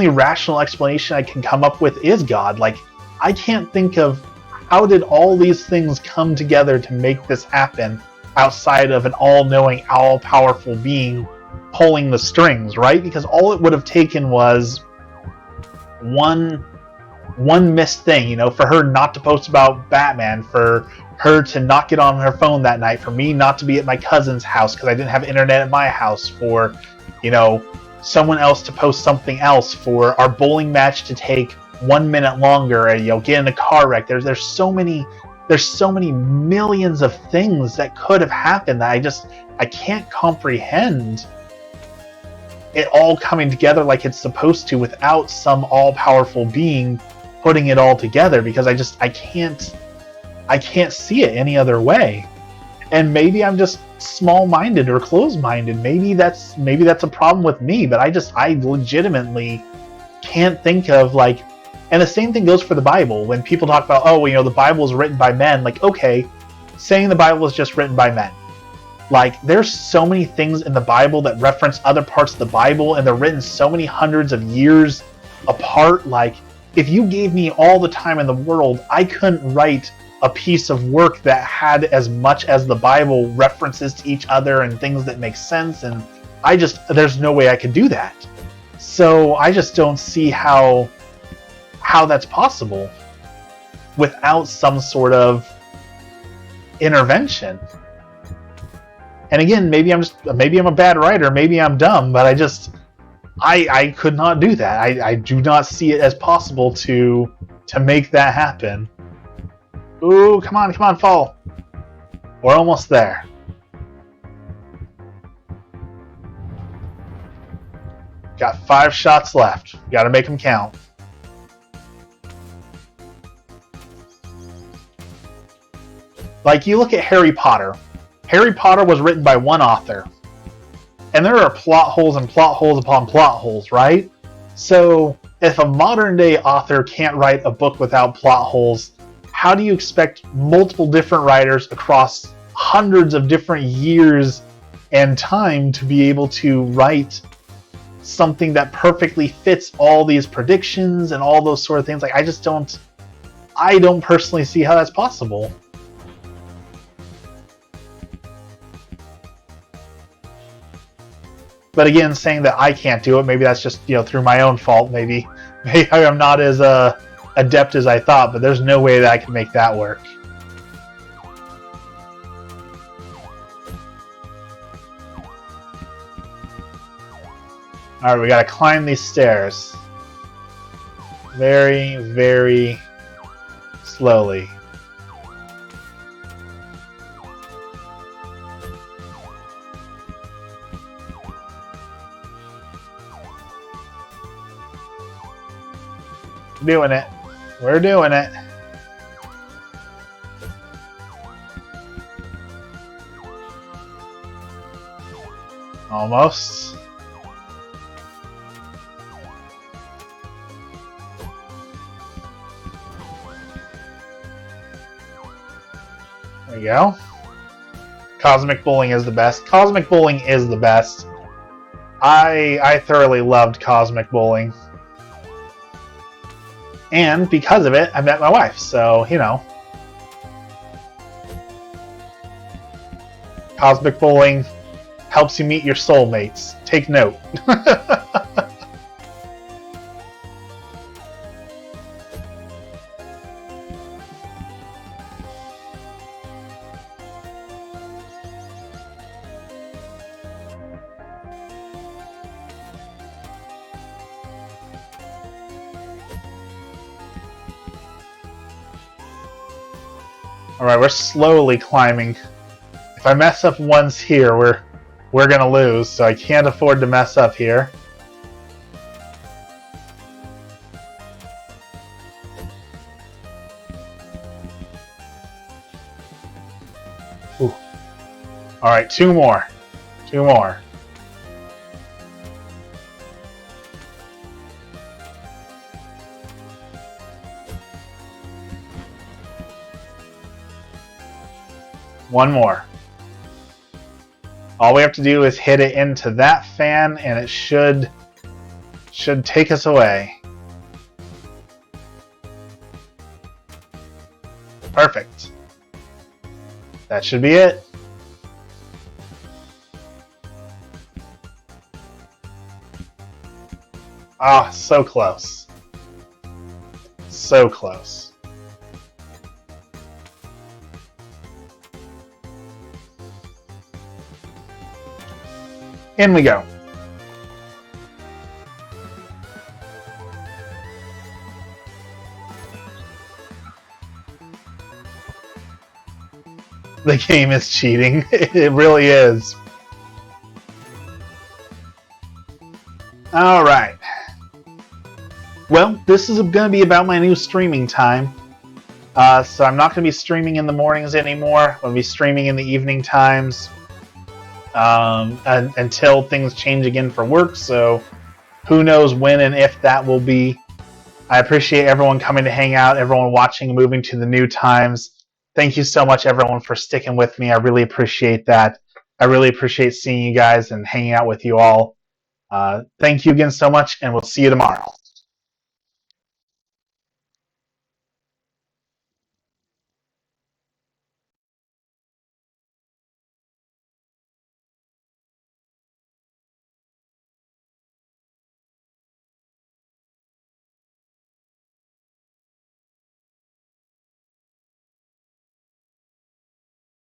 rational explanation I can come up with is God. Like, I can't think of how did all these things come together to make this happen outside of an all-knowing, all-powerful being pulling the strings, right? Because all it would have taken was one missed thing, you know, for her not to post about Batman, for her to not get on her phone that night, for me not to be at my cousin's house because I didn't have internet at my house, for, you know, someone else to post something else, for our bowling match to take 1 minute longer, and get in a car wreck. There's so many millions of things that could have happened that I can't comprehend it all coming together like it's supposed to without some all-powerful being putting it all together, because I can't see it any other way. And maybe I'm just small-minded or closed-minded. Maybe that's a problem with me, but I legitimately can't think of, like, and the same thing goes for the Bible. When people talk about, the Bible is written by men, like, okay, saying the Bible is just written by men. Like, there's so many things in the Bible that reference other parts of the Bible, and they're written so many hundreds of years apart. Like, if you gave me all the time in the world, I couldn't write a piece of work that had as much as the Bible references to each other and things that make sense, and there's no way I could do that. So I just don't see how that's possible without some sort of intervention. And again, maybe I'm a bad writer, maybe I'm dumb, but I could not do that. I do not see it as possible to make that happen. Ooh, come on, fall. We're almost there. Got 5 shots left. Got to make them count. Like, you look at Harry Potter. Harry Potter was written by one author. And there are plot holes and plot holes upon plot holes, right? So, if a modern day author can't write a book without plot holes, how do you expect multiple different writers across hundreds of different years and time to be able to write something that perfectly fits all these predictions and all those sort of things? Like, I don't personally see how that's possible. But again, saying that I can't do it, maybe that's just, through my own fault. Maybe I'm not as adept as I thought, but there's no way that I can make that work. Alright, we gotta climb these stairs. Very, very slowly. Doing it. We're doing it. Almost. There we go. Cosmic Bowling is the best. Cosmic Bowling is the best. I thoroughly loved Cosmic Bowling. And because of it, I met my wife, so, Cosmic Bowling helps you meet your soulmates. Take note. Alright, we're slowly climbing. If I mess up once here, we're gonna lose, so I can't afford to mess up here. Ooh. Alright, 2 more. 2 more. One more. All we have to do is hit it into that fan, and it should take us away. Perfect. That should be it. Ah, so close. So close. In we go. The game is cheating. It really is. Alright. Well, this is going to be about my new streaming time. So I'm not going to be streaming in the mornings anymore. I'm going to be streaming in the evening times until things change again for work. So who knows when and if that will be. I appreciate everyone coming to hang out, everyone watching and moving to the new times. Thank you so much, everyone, for sticking with me. I really appreciate that. I really appreciate seeing you guys and hanging out with you all. Thank you again so much, and we'll see you tomorrow.